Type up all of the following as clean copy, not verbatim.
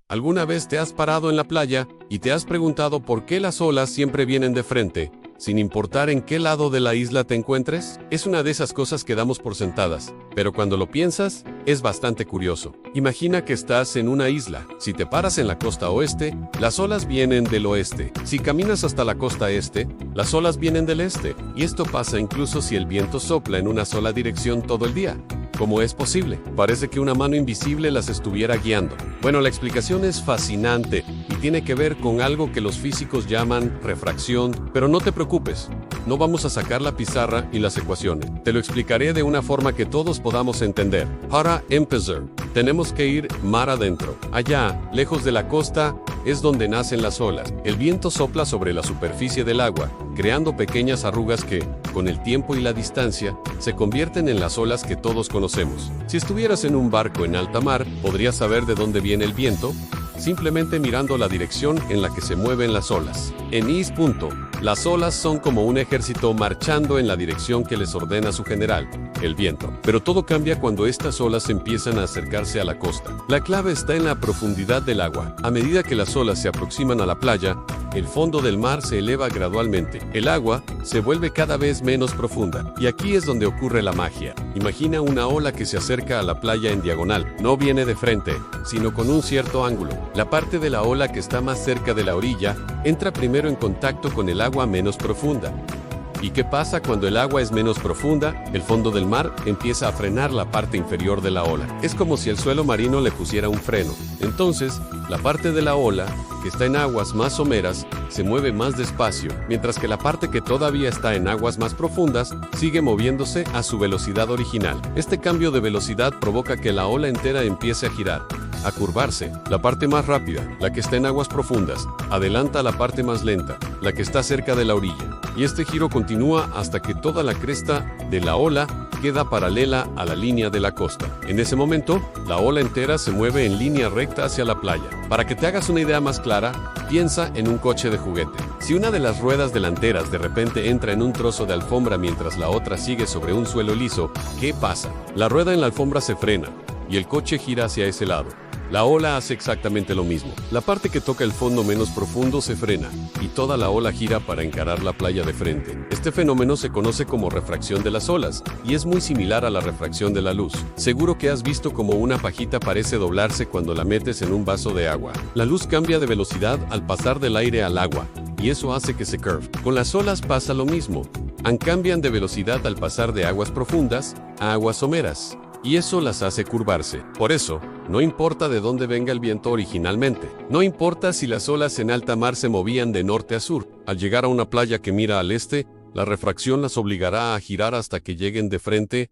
¿Alguna vez te has parado en la playa y te has preguntado por qué las olas siempre vienen de frente, sin importar en qué lado de la isla te encuentres? Es una de esas cosas que damos por sentadas, pero cuando lo piensas, es bastante curioso. Imagina que estás en una isla. Si te paras en la costa oeste, las olas vienen del oeste. Si caminas hasta la costa este, las olas vienen del este. Y esto pasa incluso si el viento sopla en una sola dirección todo el día. ¿Cómo es posible? Parece que una mano invisible las estuviera guiando. Bueno, la explicación es fascinante y tiene que ver con algo que los físicos llaman refracción, pero no te preocupes, no vamos a sacar la pizarra y las ecuaciones. Te lo explicaré de una forma que todos podamos entender. Para empezar, tenemos que ir mar adentro. Allá, lejos de la costa, es donde nacen las olas. El viento sopla sobre la superficie del agua, creando pequeñas arrugas que, con el tiempo y la distancia, se convierten en las olas que todos conocemos. Si estuvieras en un barco en alta mar, ¿podrías saber de dónde viene el viento? Simplemente mirando la dirección en la que se mueven las olas. En punto, las olas son como un ejército marchando en la dirección que les ordena su general, el viento. Pero todo cambia cuando estas olas empiezan a acercarse a la costa. La clave está en la profundidad del agua. A medida que las olas se aproximan a la playa, el fondo del mar se eleva gradualmente. El agua se vuelve cada vez menos profunda. Y aquí es donde ocurre la magia. Imagina una ola que se acerca a la playa en diagonal. No viene de frente, sino con un cierto ángulo. La parte de la ola que está más cerca de la orilla entra primero en contacto con el agua menos profunda. ¿Y qué pasa cuando el agua es menos profunda? El fondo del mar empieza a frenar la parte inferior de la ola. Es como si el suelo marino le pusiera un freno. Entonces, la parte de la ola, que está en aguas más someras, se mueve más despacio, mientras que la parte que todavía está en aguas más profundas sigue moviéndose a su velocidad original. Este cambio de velocidad provoca que la ola entera empiece a girar, a curvarse. La parte más rápida, la que está en aguas profundas, adelanta a la parte más lenta, la que está cerca de la orilla. Y este giro continúa hasta que toda la cresta de la ola queda paralela a la línea de la costa. En ese momento, la ola entera se mueve en línea recta hacia la playa. Para que te hagas una idea más clara, piensa en un coche de juguete. Si una de las ruedas delanteras de repente entra en un trozo de alfombra mientras la otra sigue sobre un suelo liso, ¿qué pasa? La rueda en la alfombra se frena y el coche gira hacia ese lado. La ola hace exactamente lo mismo. La parte que toca el fondo menos profundo se frena, y toda la ola gira para encarar la playa de frente. Este fenómeno se conoce como refracción de las olas, y es muy similar a la refracción de la luz. Seguro que has visto cómo una pajita parece doblarse cuando la metes en un vaso de agua. La luz cambia de velocidad al pasar del aire al agua, y eso hace que se curve. Con las olas pasa lo mismo. Cambian de velocidad al pasar de aguas profundas a aguas someras. Y eso las hace curvarse. Por eso, no importa de dónde venga el viento originalmente. No importa si las olas en alta mar se movían de norte a sur. Al llegar a una playa que mira al este, la refracción las obligará a girar hasta que lleguen de frente,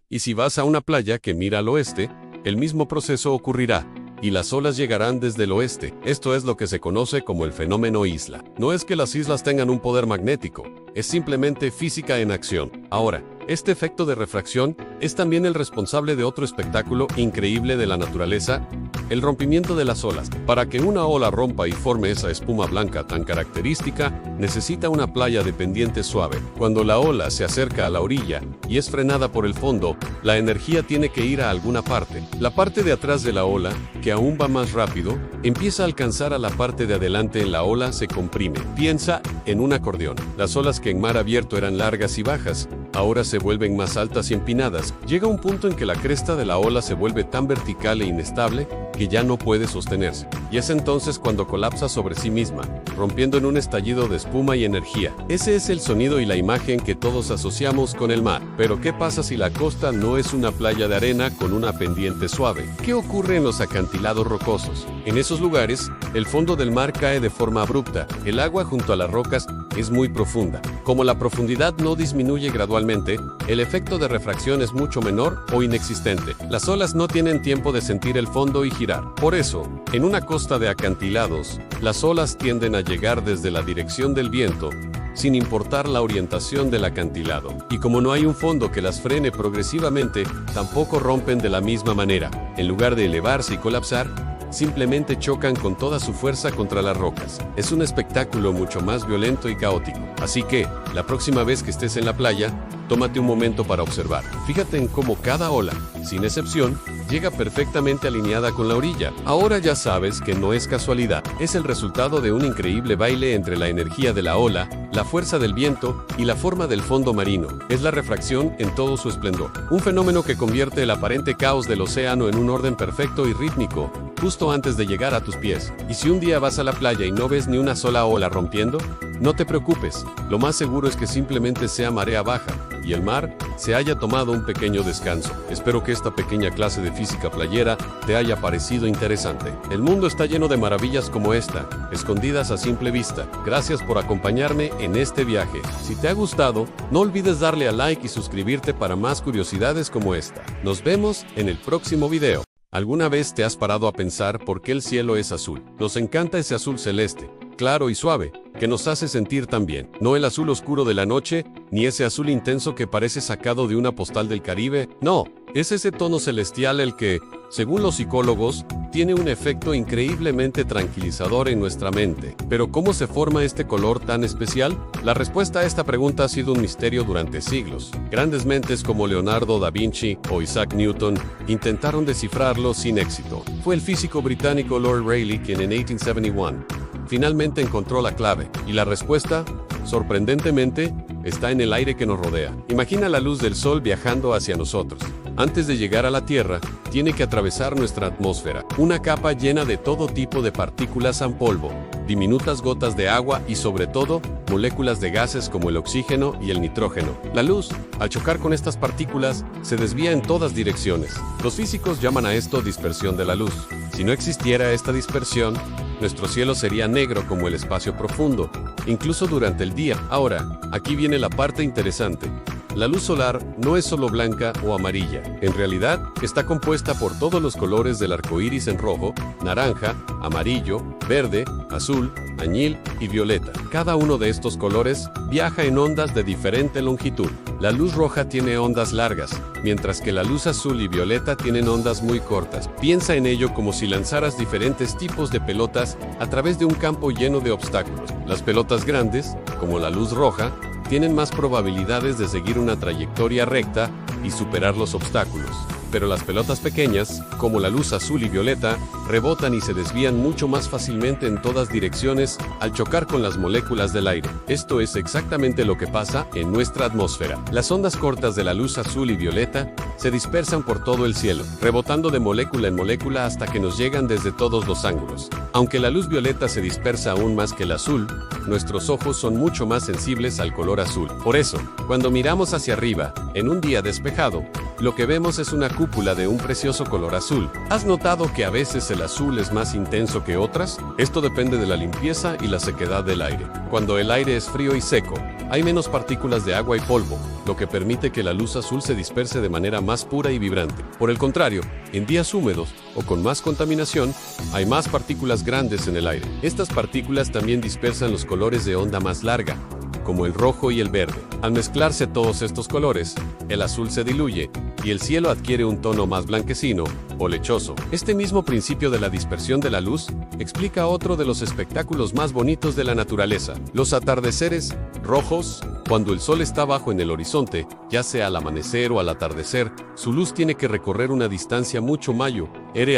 y si vas a una playa que mira al oeste, el mismo proceso ocurrirá, y las olas llegarán desde el oeste. Esto es lo que se conoce como el fenómeno isla. No es que las islas tengan un poder magnético, es simplemente física en acción. Ahora, este efecto de refracción es también el responsable de otro espectáculo increíble de la naturaleza, el rompimiento de las olas. Para que una ola rompa y forme esa espuma blanca tan característica, necesita una playa de pendiente suave. Cuando la ola se acerca a la orilla y es frenada por el fondo, la energía tiene que ir a alguna parte. La parte de atrás de la ola, que aún va más rápido, empieza a alcanzar a la parte de adelante en la ola, se comprime. Piensa en un acordeón. Las olas que en mar abierto eran largas y bajas, ahora se vuelven más altas y empinadas. Llega un punto en que la cresta de la ola se vuelve tan vertical e inestable que ya no puede sostenerse. Y es entonces cuando colapsa sobre sí misma, rompiendo en un estallido de espuma y energía. Ese es el sonido y la imagen que todos asociamos con el mar. Pero ¿qué pasa si la costa no es una playa de arena con una pendiente suave? ¿Qué ocurre en los acantilados rocosos? En esos lugares, el fondo del mar cae de forma abrupta. El agua junto a las rocas es muy profunda. Como la profundidad no disminuye gradualmente, el efecto de refracción es mucho menor o inexistente. Las olas no tienen tiempo de sentir el fondo y girar. Por eso, en una costa de acantilados, las olas tienden a llegar desde la dirección del viento, sin importar la orientación del acantilado. Y como no hay un fondo que las frene progresivamente, tampoco rompen de la misma manera. En lugar de elevarse y colapsar, simplemente chocan con toda su fuerza contra las rocas. Es un espectáculo mucho más violento y caótico. Así que, la próxima vez que estés en la playa, tómate un momento para observar. Fíjate en cómo cada ola, sin excepción, llega perfectamente alineada con la orilla. Ahora ya sabes que no es casualidad, es el resultado de un increíble baile entre la energía de la ola, la fuerza del viento y la forma del fondo marino. Es la refracción en todo su esplendor. Un fenómeno que convierte el aparente caos del océano en un orden perfecto y rítmico, justo antes de llegar a tus pies. Y si un día vas a la playa y no ves ni una sola ola rompiendo, no te preocupes, lo más seguro es que simplemente sea marea baja y el mar se haya tomado un pequeño descanso. Espero que esta pequeña clase de física playera te haya parecido interesante. El mundo está lleno de maravillas como esta, escondidas a simple vista. Gracias por acompañarme en este viaje. Si te ha gustado, no olvides darle a like y suscribirte para más curiosidades como esta. Nos vemos en el próximo video. ¿Alguna vez te has parado a pensar por qué el cielo es azul? Nos encanta ese azul celeste, claro y suave, que nos hace sentir tan bien. No el azul oscuro de la noche, ni ese azul intenso que parece sacado de una postal del Caribe. No, es ese tono celestial el que, según los psicólogos, tiene un efecto increíblemente tranquilizador en nuestra mente. Pero ¿cómo se forma este color tan especial? La respuesta a esta pregunta ha sido un misterio durante siglos. Grandes mentes como Leonardo da Vinci o Isaac Newton intentaron descifrarlo sin éxito. Fue el físico británico Lord Rayleigh quien en 1871 finalmente encontró la clave. Y la respuesta, sorprendentemente, está en el aire que nos rodea. Imagina la luz del sol viajando hacia nosotros. Antes de llegar a la Tierra, tiene que atravesar nuestra atmósfera, una capa llena de todo tipo de partículas en polvo, diminutas gotas de agua y sobre todo, moléculas de gases como el oxígeno y el nitrógeno. La luz, al chocar con estas partículas, se desvía en todas direcciones. Los físicos llaman a esto dispersión de la luz. Si no existiera esta dispersión, nuestro cielo sería negro como el espacio profundo, incluso durante el día. Ahora, aquí viene la parte interesante. La luz solar no es solo blanca o amarilla. En realidad, está compuesta por todos los colores del arco iris en rojo, naranja, amarillo, verde, azul, añil y violeta. Cada uno de estos colores viaja en ondas de diferente longitud. La luz roja tiene ondas largas, mientras que la luz azul y violeta tienen ondas muy cortas. Piensa en ello como si lanzaras diferentes tipos de pelotas a través de un campo lleno de obstáculos. Las pelotas grandes, como la luz roja, tienen más probabilidades de seguir una trayectoria recta y superar los obstáculos. Pero las pelotas pequeñas, como la luz azul y violeta, rebotan y se desvían mucho más fácilmente en todas direcciones al chocar con las moléculas del aire. Esto es exactamente lo que pasa en nuestra atmósfera. Las ondas cortas de la luz azul y violeta se dispersan por todo el cielo, rebotando de molécula en molécula hasta que nos llegan desde todos los ángulos. Aunque la luz violeta se dispersa aún más que el azul, nuestros ojos son mucho más sensibles al color azul. Por eso, cuando miramos hacia arriba, en un día despejado, lo que vemos es una cúpula de un precioso color azul. ¿Has notado que a veces el azul es más intenso que otras? Esto depende de la limpieza y la sequedad del aire. Cuando el aire es frío y seco, hay menos partículas de agua y polvo, lo que permite que la luz azul se disperse de manera más pura y vibrante. Por el contrario, en días húmedos o con más contaminación, hay más partículas grandes en el aire. Estas partículas también dispersan los colores de onda más larga, como el rojo y el verde. Al mezclarse todos estos colores, el azul se diluye y el cielo adquiere un tono más blanquecino o lechoso. Este mismo principio de la dispersión de la luz explica otro de los espectáculos más bonitos de la naturaleza, los atardeceres rojos. Cuando el sol está bajo en el horizonte, ya sea al amanecer o al atardecer, su luz tiene que recorrer una distancia mucho mayor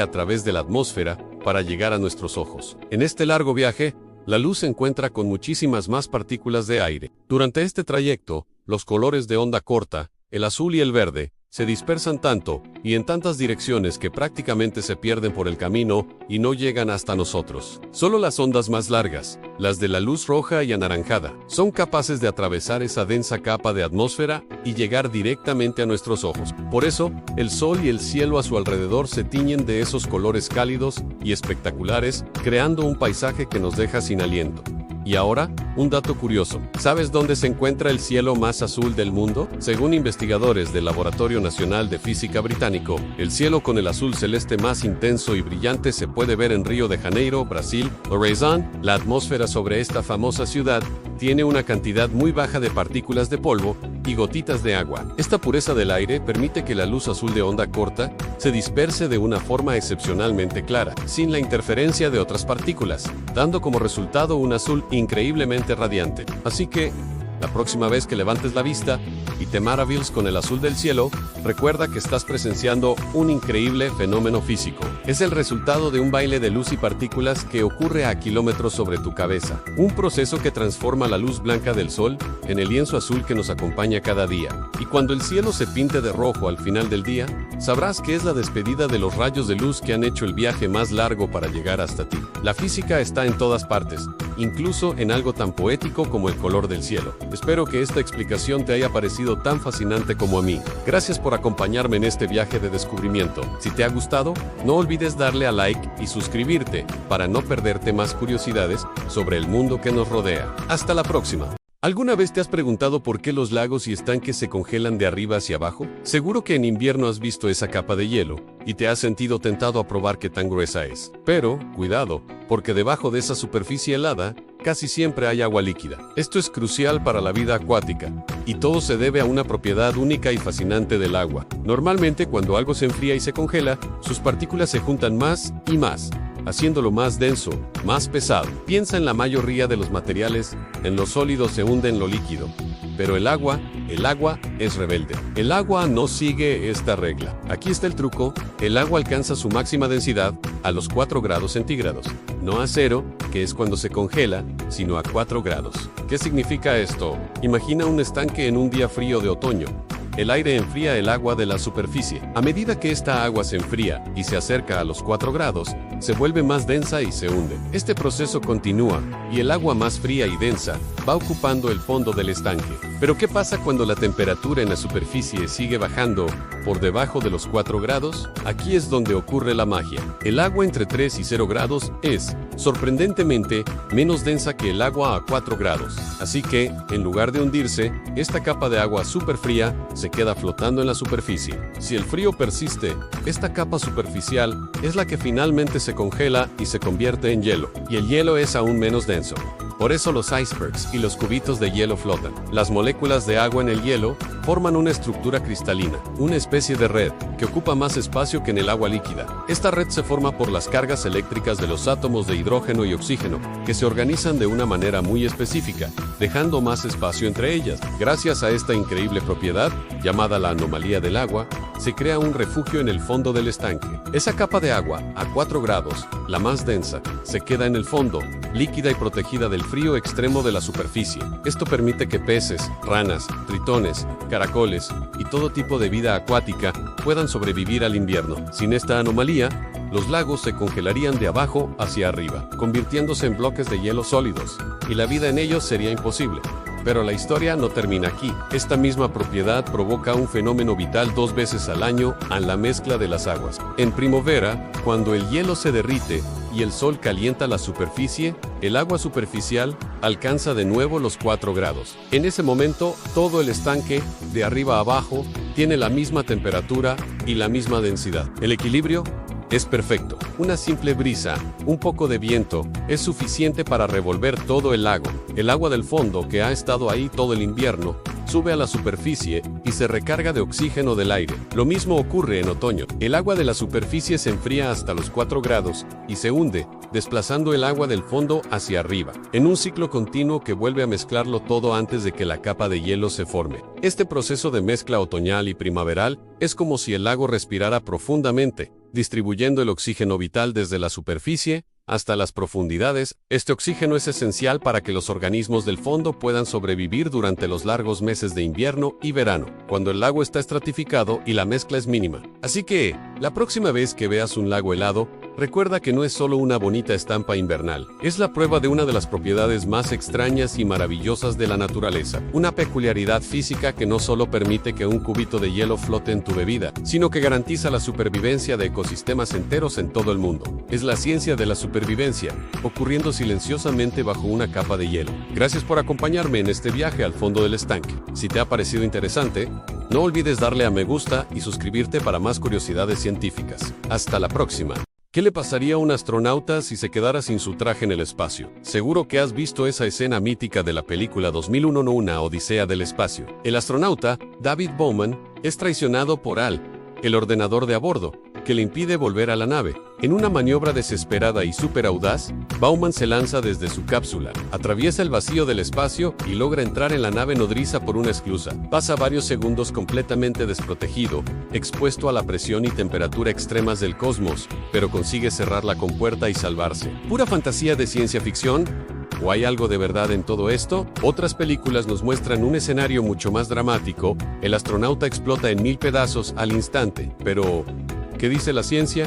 a través de la atmósfera para llegar a nuestros ojos. En este largo viaje, la luz se encuentra con muchísimas más partículas de aire. Durante este trayecto, los colores de onda corta, el azul y el verde, se dispersan tanto y en tantas direcciones que prácticamente se pierden por el camino y no llegan hasta nosotros. Solo las ondas más largas, las de la luz roja y anaranjada, son capaces de atravesar esa densa capa de atmósfera y llegar directamente a nuestros ojos. Por eso, el sol y el cielo a su alrededor se tiñen de esos colores cálidos y espectaculares, creando un paisaje que nos deja sin aliento. Y ahora, un dato curioso. ¿Sabes dónde se encuentra el cielo más azul del mundo? Según investigadores del Laboratorio Nacional de Física británico, el cielo con el azul celeste más intenso y brillante se puede ver en Río de Janeiro, Brasil, Horizon. La atmósfera sobre esta famosa ciudad tiene una cantidad muy baja de partículas de polvo y gotitas de agua. Esta pureza del aire permite que la luz azul de onda corta se disperse de una forma excepcionalmente clara, sin la interferencia de otras partículas, dando como resultado un azul increíblemente radiante. Así que, la próxima vez que levantes la vista y te maravilles con el azul del cielo, recuerda que estás presenciando un increíble fenómeno físico. Es el resultado de un baile de luz y partículas que ocurre a kilómetros sobre tu cabeza. Un proceso que transforma la luz blanca del sol en el lienzo azul que nos acompaña cada día. Y cuando el cielo se pinte de rojo al final del día, sabrás que es la despedida de los rayos de luz que han hecho el viaje más largo para llegar hasta ti. La física está en todas partes, incluso en algo tan poético como el color del cielo. Espero que esta explicación te haya parecido tan fascinante como a mí. Gracias por acompañarme en este viaje de descubrimiento. Si te ha gustado, no olvides darle a like y suscribirte para no perderte más curiosidades sobre el mundo que nos rodea. Hasta la próxima. ¿Alguna vez te has preguntado por qué los lagos y estanques se congelan de arriba hacia abajo? Seguro que en invierno has visto esa capa de hielo y te has sentido tentado a probar qué tan gruesa es. Pero, cuidado, porque debajo de esa superficie helada, casi siempre hay agua líquida. Esto es crucial para la vida acuática, y todo se debe a una propiedad única y fascinante del agua. Normalmente, cuando algo se enfría y se congela, sus partículas se juntan más y más, haciéndolo más denso, más pesado. Piensa en la mayoría de los materiales, en lo sólido se hunde en lo líquido. Pero el agua es rebelde. El agua no sigue esta regla. Aquí está el truco: el agua alcanza su máxima densidad a los 4 grados centígrados. No a 0, que es cuando se congela, sino a 4 grados. ¿Qué significa esto? Imagina un estanque en un día frío de otoño. El aire enfría el agua de la superficie. A medida que esta agua se enfría y se acerca a los 4 grados, se vuelve más densa y se hunde. Este proceso continúa, y el agua más fría y densa va ocupando el fondo del estanque. Pero ¿qué pasa cuando la temperatura en la superficie sigue bajando por debajo de los 4 grados? Aquí es donde ocurre la magia. El agua entre 3 y 0 grados es, sorprendentemente, menos densa que el agua a 4 grados. Así que, en lugar de hundirse, esta capa de agua súper fría se queda flotando en la superficie. Si el frío persiste, esta capa superficial es la que finalmente se congela y se convierte en hielo. Y el hielo es aún menos denso. Por eso los icebergs y los cubitos de hielo flotan. Las moléculas de agua en el hielo forman una estructura cristalina, una especie de red, que ocupa más espacio que en el agua líquida. Esta red se forma por las cargas eléctricas de los átomos de hidrógeno y oxígeno, que se organizan de una manera muy específica, dejando más espacio entre ellas. Gracias a esta increíble propiedad, llamada la anomalía del agua, se crea un refugio en el fondo del estanque. Esa capa de agua, a 4 grados, la más densa, se queda en el fondo, líquida y protegida del frío extremo de la superficie. Esto permite que peces, ranas, tritones, caracoles y todo tipo de vida acuática puedan sobrevivir al invierno. Sin esta anomalía, los lagos se congelarían de abajo hacia arriba, convirtiéndose en bloques de hielo sólidos, y la vida en ellos sería imposible. Pero la historia no termina aquí. Esta misma propiedad provoca un fenómeno vital 2 veces al año en la mezcla de las aguas. En primavera, cuando el hielo se derrite y el sol calienta la superficie, el agua superficial alcanza de nuevo los 4 grados. En ese momento, todo el estanque, de arriba a abajo, tiene la misma temperatura y la misma densidad. El equilibrio es perfecto. Una simple brisa, un poco de viento, es suficiente para revolver todo el lago. El agua del fondo, que ha estado ahí todo el invierno, sube a la superficie y se recarga de oxígeno del aire. Lo mismo ocurre en otoño. El agua de la superficie se enfría hasta los 4 grados y se hunde, desplazando el agua del fondo hacia arriba, en un ciclo continuo que vuelve a mezclarlo todo antes de que la capa de hielo se forme. Este proceso de mezcla otoñal y primaveral es como si el lago respirara profundamente, distribuyendo el oxígeno vital desde la superficie hasta las profundidades. Este oxígeno es esencial para que los organismos del fondo puedan sobrevivir durante los largos meses de invierno y verano, cuando el lago está estratificado y la mezcla es mínima. Así que, la próxima vez que veas un lago helado, recuerda que no es solo una bonita estampa invernal, es la prueba de una de las propiedades más extrañas y maravillosas de la naturaleza. Una peculiaridad física que no solo permite que un cubito de hielo flote en tu bebida, sino que garantiza la supervivencia de ecosistemas enteros en todo el mundo. Es la ciencia de la supervivencia, ocurriendo silenciosamente bajo una capa de hielo. Gracias por acompañarme en este viaje al fondo del estanque. Si te ha parecido interesante, no olvides darle a me gusta y suscribirte para más curiosidades científicas. Hasta la próxima. ¿Qué le pasaría a un astronauta si se quedara sin su traje en el espacio? Seguro que has visto esa escena mítica de la película 2001 Una Odisea del Espacio. El astronauta, David Bowman, es traicionado por Hal, el ordenador de a bordo, que le impide volver a la nave. En una maniobra desesperada y súper audaz, Bowman se lanza desde su cápsula, atraviesa el vacío del espacio y logra entrar en la nave nodriza por una esclusa. Pasa varios segundos completamente desprotegido, expuesto a la presión y temperatura extremas del cosmos, pero consigue cerrar la compuerta y salvarse. ¿Pura fantasía de ciencia ficción? ¿O hay algo de verdad en todo esto? Otras películas nos muestran un escenario mucho más dramático. El astronauta explota en 1000 pedazos al instante. Pero, ¿qué dice la ciencia?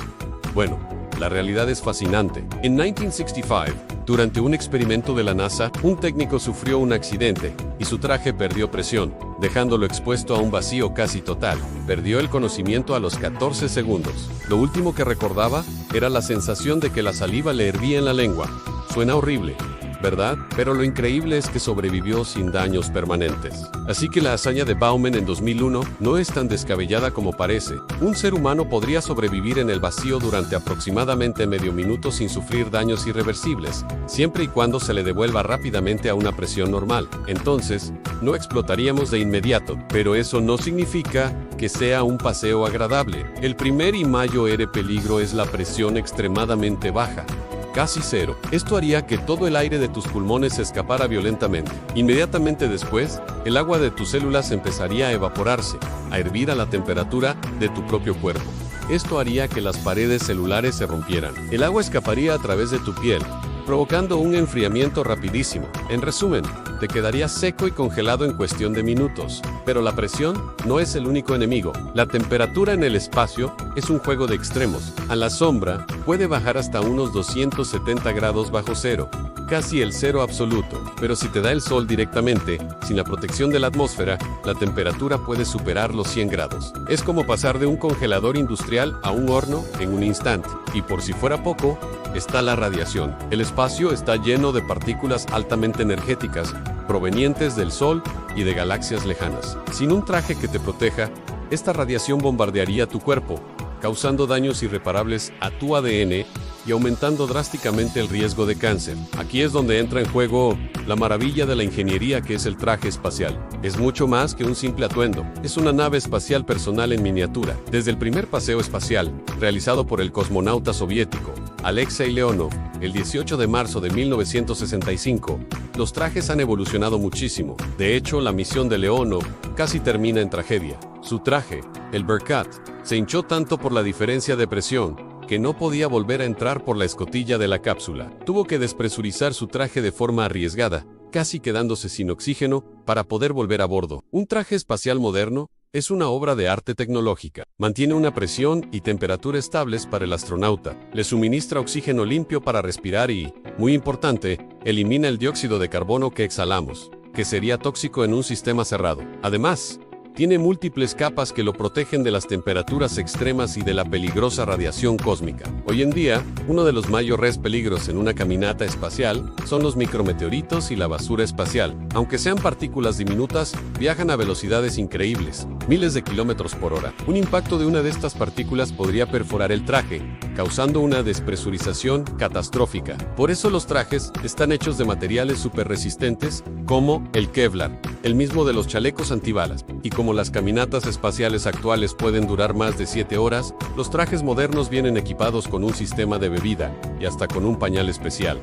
Bueno, la realidad es fascinante. En 1965, durante un experimento de la NASA, un técnico sufrió un accidente y su traje perdió presión, dejándolo expuesto a un vacío casi total. Perdió el conocimiento a los 14 segundos. Lo último que recordaba era la sensación de que la saliva le hervía en la lengua. Suena horrible, ¿verdad? Pero lo increíble es que sobrevivió sin daños permanentes. Así que la hazaña de Bowman en 2001 no es tan descabellada como parece. Un ser humano podría sobrevivir en el vacío durante aproximadamente medio minuto sin sufrir daños irreversibles, siempre y cuando se le devuelva rápidamente a una presión normal. Entonces, no explotaríamos de inmediato, pero eso no significa que sea un paseo agradable. El primer y mayor peligro es la presión extremadamente baja. Casi cero. Esto haría que todo el aire de tus pulmones se escapara violentamente. Inmediatamente después, el agua de tus células empezaría a evaporarse, a hervir a la temperatura de tu propio cuerpo. Esto haría que las paredes celulares se rompieran. El agua escaparía a través de tu piel, provocando un enfriamiento rapidísimo. En resumen, te quedarías seco y congelado en cuestión de minutos. Pero la presión no es el único enemigo. La temperatura en el espacio es un juego de extremos. A la sombra, puede bajar hasta unos 270 grados bajo cero, casi el cero absoluto. Pero si te da el sol directamente, sin la protección de la atmósfera, la temperatura puede superar los 100 grados. Es como pasar de un congelador industrial a un horno en un instante. Y por si fuera poco, está la radiación. El espacio está lleno de partículas altamente energéticas, provenientes del Sol y de galaxias lejanas. Sin un traje que te proteja, esta radiación bombardearía tu cuerpo, causando daños irreparables a tu ADN y aumentando drásticamente el riesgo de cáncer. Aquí es donde entra en juego la maravilla de la ingeniería que es el traje espacial. Es mucho más que un simple atuendo. Es una nave espacial personal en miniatura. Desde el primer paseo espacial, realizado por el cosmonauta soviético Alexei Leonov, el 18 de marzo de 1965, los trajes han evolucionado muchísimo. De hecho, la misión de Leonov casi termina en tragedia. Su traje, el Berkat, se hinchó tanto por la diferencia de presión que no podía volver a entrar por la escotilla de la cápsula. Tuvo que despresurizar su traje de forma arriesgada, casi quedándose sin oxígeno, para poder volver a bordo. Un traje espacial moderno es una obra de arte tecnológica. Mantiene una presión y temperatura estables para el astronauta. Le suministra oxígeno limpio para respirar y, muy importante, elimina el dióxido de carbono que exhalamos, que sería tóxico en un sistema cerrado. Además, tiene múltiples capas que lo protegen de las temperaturas extremas y de la peligrosa radiación cósmica. Hoy en día, uno de los mayores peligros en una caminata espacial son los micrometeoritos y la basura espacial. Aunque sean partículas diminutas, viajan a velocidades increíbles, miles de kilómetros por hora. Un impacto de una de estas partículas podría perforar el traje, causando una despresurización catastrófica. Por eso los trajes están hechos de materiales súper resistentes, como el Kevlar, el mismo de los chalecos antibalas. Y como las caminatas espaciales actuales pueden durar más de 7 horas, los trajes modernos vienen equipados con un sistema de bebida y hasta con un pañal especial.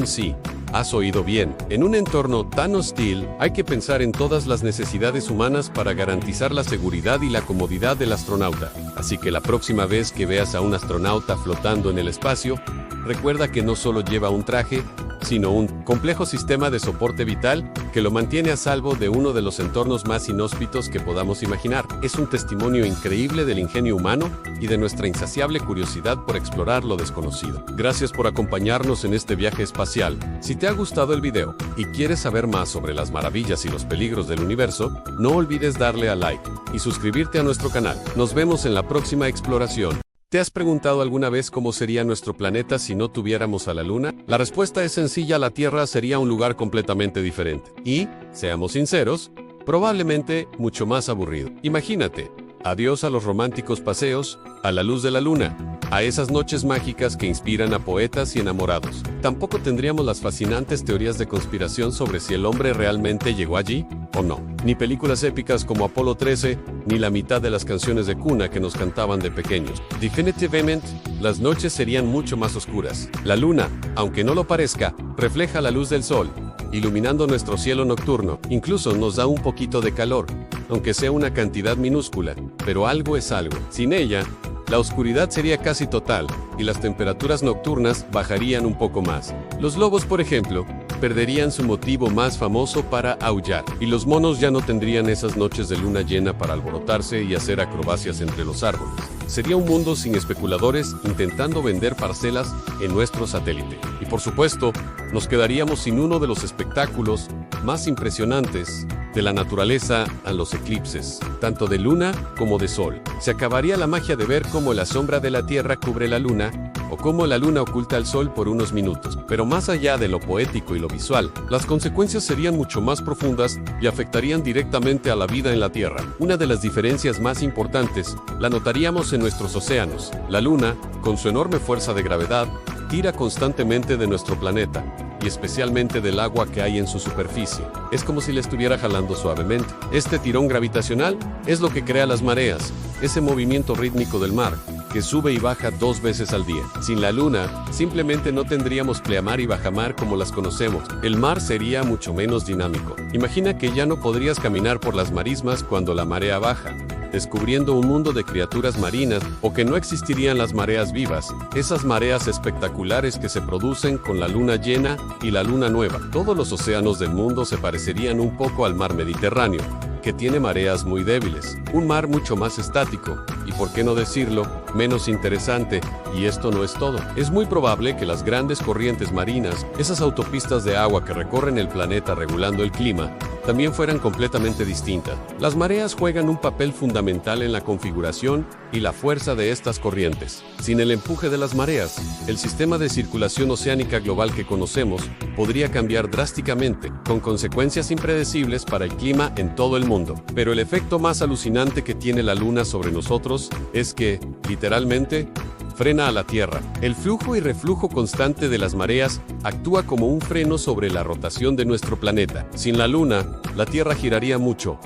Sí, has oído bien. En un entorno tan hostil, hay que pensar en todas las necesidades humanas para garantizar la seguridad y la comodidad del astronauta. Así que la próxima vez que veas a un astronauta flotando en el espacio, recuerda que no solo lleva un traje, sino un complejo sistema de soporte vital que lo mantiene a salvo de uno de los entornos más inhóspitos que podamos imaginar. Es un testimonio increíble del ingenio humano y de nuestra insaciable curiosidad por explorar lo desconocido. Gracias por acompañarnos en este viaje espacial. Si te ha gustado el video y quieres saber más sobre las maravillas y los peligros del universo, no olvides darle a like y suscribirte a nuestro canal. Nos vemos en la próxima exploración. ¿Te has preguntado alguna vez cómo sería nuestro planeta si no tuviéramos a la Luna? La respuesta es sencilla: la Tierra sería un lugar completamente diferente. Y, seamos sinceros, probablemente mucho más aburrido. Imagínate, Adiós a los románticos paseos, a la luz de la luna, a esas noches mágicas que inspiran a poetas y enamorados. Tampoco tendríamos las fascinantes teorías de conspiración sobre si el hombre realmente llegó allí o no. Ni películas épicas como Apolo 13, ni la mitad de las canciones de cuna que nos cantaban de pequeños. Definitivamente, las noches serían mucho más oscuras. La luna, aunque no lo parezca, refleja la luz del sol, iluminando nuestro cielo nocturno. Incluso nos da un poquito de calor, aunque sea una cantidad minúscula, pero algo es algo. Sin ella, la oscuridad sería casi total, y las temperaturas nocturnas bajarían un poco más. Los lobos, por ejemplo, perderían su motivo más famoso para aullar, y los monos ya no tendrían esas noches de luna llena para alborotarse y hacer acrobacias entre los árboles. Sería un mundo sin especuladores intentando vender parcelas en nuestro satélite. Y por supuesto, nos quedaríamos sin uno de los espectáculos más impresionantes de la naturaleza a los eclipses, tanto de luna como de sol. Se acabaría la magia de ver cómo la sombra de la Tierra cubre la luna, o cómo la luna oculta al sol por unos minutos. Pero más allá de lo poético y lo visual, las consecuencias serían mucho más profundas y afectarían directamente a la vida en la Tierra. Una de las diferencias más importantes la notaríamos en nuestros océanos. La luna, con su enorme fuerza de gravedad, tira constantemente de nuestro planeta, y especialmente del agua que hay en su superficie. Es como si le estuviera jalando suavemente. Este tirón gravitacional es lo que crea las mareas, ese movimiento rítmico del mar, que sube y baja 2 veces al día. Sin la luna, simplemente no tendríamos pleamar y bajamar como las conocemos. El mar sería mucho menos dinámico. Imagina que ya no podrías caminar por las marismas cuando la marea baja, descubriendo un mundo de criaturas marinas, o que no existirían las mareas vivas, esas mareas espectaculares que se producen con la luna llena y la luna nueva. Todos los océanos del mundo se parecerían un poco al mar Mediterráneo, que tiene mareas muy débiles, un mar mucho más estático, y por qué no decirlo, menos interesante. Y esto no es todo. Es muy probable que las grandes corrientes marinas, esas autopistas de agua que recorren el planeta regulando el clima, también fueran completamente distintas. Las mareas juegan un papel fundamental en la configuración y la fuerza de estas corrientes. Sin el empuje de las mareas, el sistema de circulación oceánica global que conocemos podría cambiar drásticamente, con consecuencias impredecibles para el clima en todo el mundo. Pero el efecto más alucinante que tiene la luna sobre nosotros es que, literalmente, frena a la Tierra. El flujo y reflujo constante de las mareas actúa como un freno sobre la rotación de nuestro planeta. Sin la luna, la Tierra giraría mucho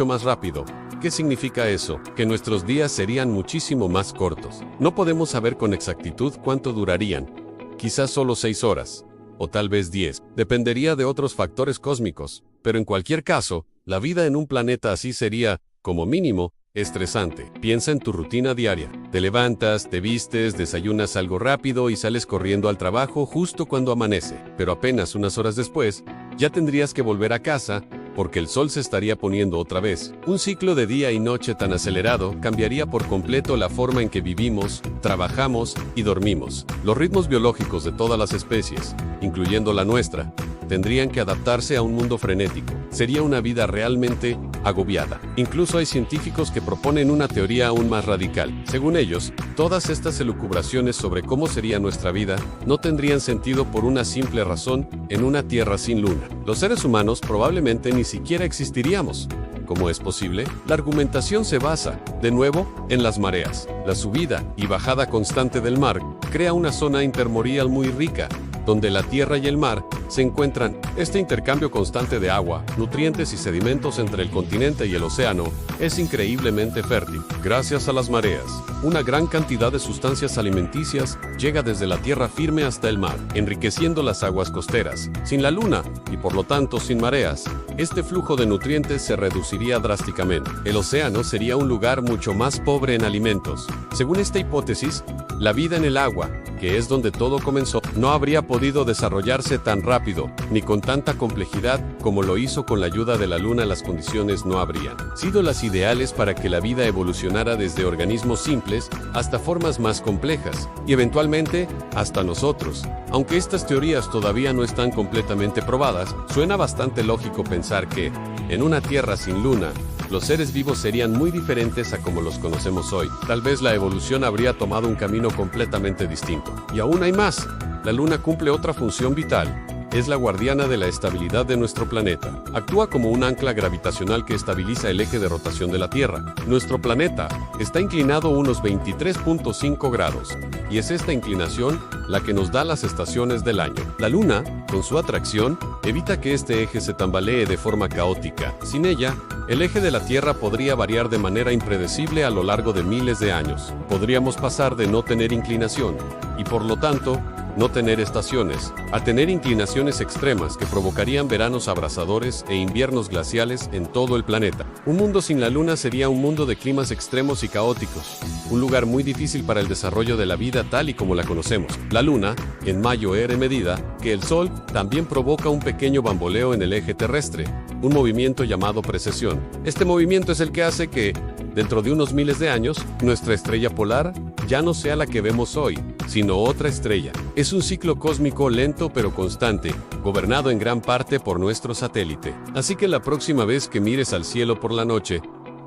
más rápido. ¿Qué significa eso? Que nuestros días serían muchísimo más cortos. No podemos saber con exactitud cuánto durarían. Quizás solo 6 horas, o tal vez 10. Dependería de otros factores cósmicos. Pero en cualquier caso, la vida en un planeta así sería, como mínimo, estresante. Piensa en tu rutina diaria. Te levantas, te vistes, desayunas algo rápido y sales corriendo al trabajo justo cuando amanece. Pero apenas unas horas después, ya tendrías que volver a casa, porque el sol se estaría poniendo otra vez. Un ciclo de día y noche tan acelerado cambiaría por completo la forma en que vivimos, trabajamos y dormimos. Los ritmos biológicos de todas las especies, incluyendo la nuestra, tendrían que adaptarse a un mundo frenético. Sería una vida realmente agobiada. Incluso hay científicos que proponen una teoría aún más radical. Según ellos, todas estas elucubraciones sobre cómo sería nuestra vida no tendrían sentido por una simple razón: en una Tierra sin luna, los seres humanos probablemente ni siquiera existiríamos. ¿Cómo es posible? La argumentación se basa, de nuevo, en las mareas. La subida y bajada constante del mar crea una zona intermareal muy rica, donde la tierra y el mar se encuentran. Este intercambio constante de agua, nutrientes y sedimentos entre el continente y el océano es increíblemente fértil. Gracias a las mareas, una gran cantidad de sustancias alimenticias llega desde la tierra firme hasta el mar, enriqueciendo las aguas costeras. Sin la luna, y por lo tanto sin mareas, este flujo de nutrientes se reduciría drásticamente. El océano sería un lugar mucho más pobre en alimentos. Según esta hipótesis, la vida en el agua, que es donde todo comenzó, no habría podido desarrollarse tan rápido, ni con tanta complejidad como lo hizo con la ayuda de la luna. Las condiciones no habrían sido las ideales para que la vida evolucionara desde organismos simples hasta formas más complejas, y eventualmente hasta nosotros. Aunque estas teorías todavía no están completamente probadas, suena bastante lógico pensar que, en una Tierra sin luna, los seres vivos serían muy diferentes a como los conocemos hoy. Tal vez la evolución habría tomado un camino completamente distinto. Y aún hay más. La luna cumple otra función vital. es la guardiana de la estabilidad de nuestro planeta. Actúa como un ancla gravitacional que estabiliza el eje de rotación de la Tierra. Nuestro planeta está inclinado unos 23.5 grados, y es esta inclinación la que nos da las estaciones del año. La Luna, con su atracción, evita que este eje se tambalee de forma caótica. Sin ella, el eje de la Tierra podría variar de manera impredecible a lo largo de miles de años. Podríamos pasar de no tener inclinación, y por lo tanto, no tener estaciones, a tener inclinaciones extremas que provocarían veranos abrasadores e inviernos glaciales en todo el planeta. Un mundo sin la Luna sería un mundo de climas extremos y caóticos, un lugar muy difícil para el desarrollo de la vida tal y como la conocemos. La Luna, en mayor medida que el Sol, también provoca un pequeño bamboleo en el eje terrestre, un movimiento llamado precesión. Este movimiento es el que hace que, dentro de unos miles de años, nuestra estrella polar ya no sea la que vemos hoy, sino otra estrella. Es un ciclo cósmico lento pero constante, gobernado en gran parte por nuestro satélite. Así que la próxima vez que mires al cielo por la noche,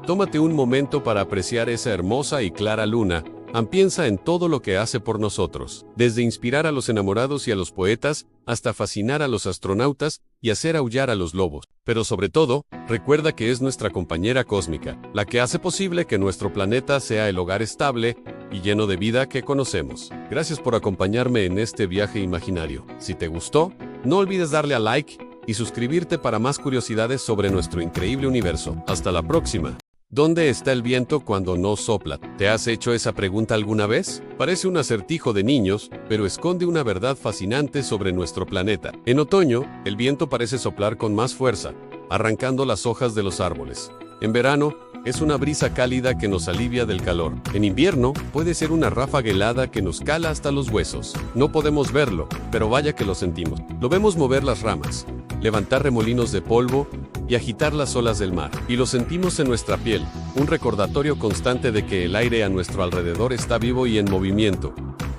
tómate un momento para apreciar esa hermosa y clara luna. Piensa en todo lo que hace por nosotros, desde inspirar a los enamorados y a los poetas, hasta fascinar a los astronautas y hacer aullar a los lobos. Pero sobre todo, recuerda que es nuestra compañera cósmica, la que hace posible que nuestro planeta sea el hogar estable y lleno de vida que conocemos. Gracias por acompañarme en este viaje imaginario. Si te gustó, no olvides darle a like y suscribirte para más curiosidades sobre nuestro increíble universo. Hasta la próxima. ¿Dónde está el viento cuando no sopla? ¿Te has hecho esa pregunta alguna vez? Parece un acertijo de niños, pero esconde una verdad fascinante sobre nuestro planeta. En otoño, el viento parece soplar con más fuerza, arrancando las hojas de los árboles. En verano, es una brisa cálida que nos alivia del calor. En invierno, puede ser una ráfaga helada que nos cala hasta los huesos. No podemos verlo, pero vaya que lo sentimos. Lo vemos mover las ramas, levantar remolinos de polvo y agitar las olas del mar. Y lo sentimos en nuestra piel, un recordatorio constante de que el aire a nuestro alrededor está vivo y en movimiento.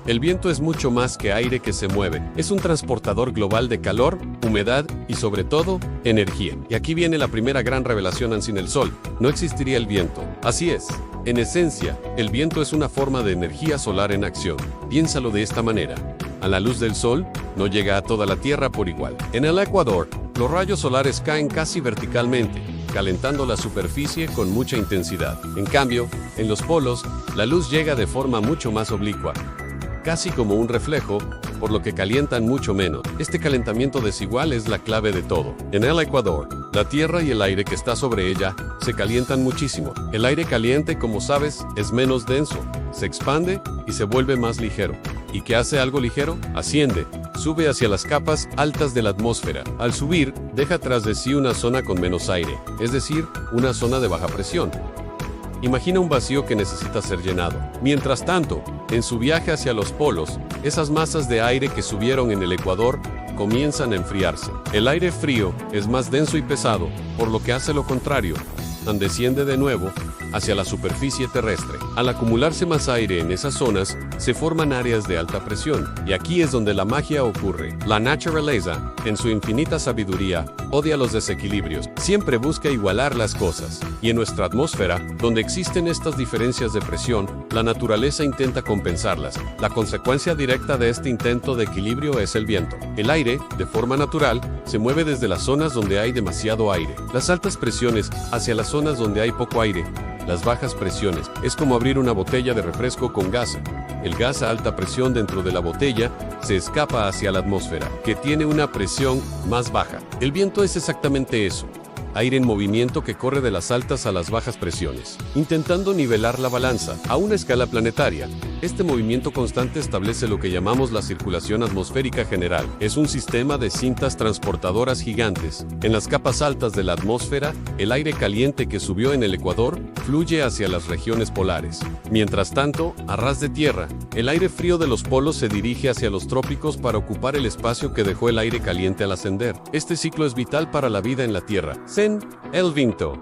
El viento es mucho más que aire que se mueve. Es un transportador global de calor, humedad y sobre todo, energía. Y aquí viene la primera gran revelación: sin el sol, no existiría el viento. Así es. En esencia, el viento es una forma de energía solar en acción. Piénsalo de esta manera. A la luz del sol, no llega a toda la Tierra por igual. En el Ecuador, los rayos solares caen casi verticalmente, calentando la superficie con mucha intensidad. En cambio, en los polos, la luz llega de forma mucho más oblicua, casi como un reflejo, por lo que calientan mucho menos. Este calentamiento desigual es la clave de todo. En el Ecuador, la Tierra y el aire que está sobre ella se calientan muchísimo. El aire caliente, como sabes, es menos denso, se expande y se vuelve más ligero. ¿Y qué hace algo ligero? Asciende, sube hacia las capas altas de la atmósfera. Al subir, deja tras de sí una zona con menos aire, es decir, una zona de baja presión. Imagina un vacío que necesita ser llenado. Mientras tanto, en su viaje hacia los polos, esas masas de aire que subieron en el Ecuador comienzan a enfriarse. El aire frío es más denso y pesado, por lo que hace lo contrario. Desciende de nuevo hacia la superficie terrestre. Al acumularse más aire en esas zonas, se forman áreas de alta presión. Y aquí es donde la magia ocurre. La naturaleza, en su infinita sabiduría, odia los desequilibrios. Siempre busca igualar las cosas. Y en nuestra atmósfera, donde existen estas diferencias de presión, la naturaleza intenta compensarlas. La consecuencia directa de este intento de equilibrio es el viento. El aire, de forma natural, se mueve desde las zonas donde hay demasiado aire. Las altas presiones hacia las zonas donde hay poco aire. Las bajas presiones es como abrir una botella de refresco con gas. El gas a alta presión dentro de la botella se escapa hacia la atmósfera, que tiene una presión más baja. El viento es exactamente eso. Aire en movimiento que corre de las altas a las bajas presiones, intentando nivelar la balanza. A una escala planetaria, este movimiento constante establece lo que llamamos la circulación atmosférica general. Es un sistema de cintas transportadoras gigantes. En las capas altas de la atmósfera, el aire caliente que subió en el Ecuador fluye hacia las regiones polares. Mientras tanto, a ras de tierra, el aire frío de los polos se dirige hacia los trópicos para ocupar el espacio que dejó el aire caliente al ascender. Este ciclo es vital para la vida en la Tierra. El viento.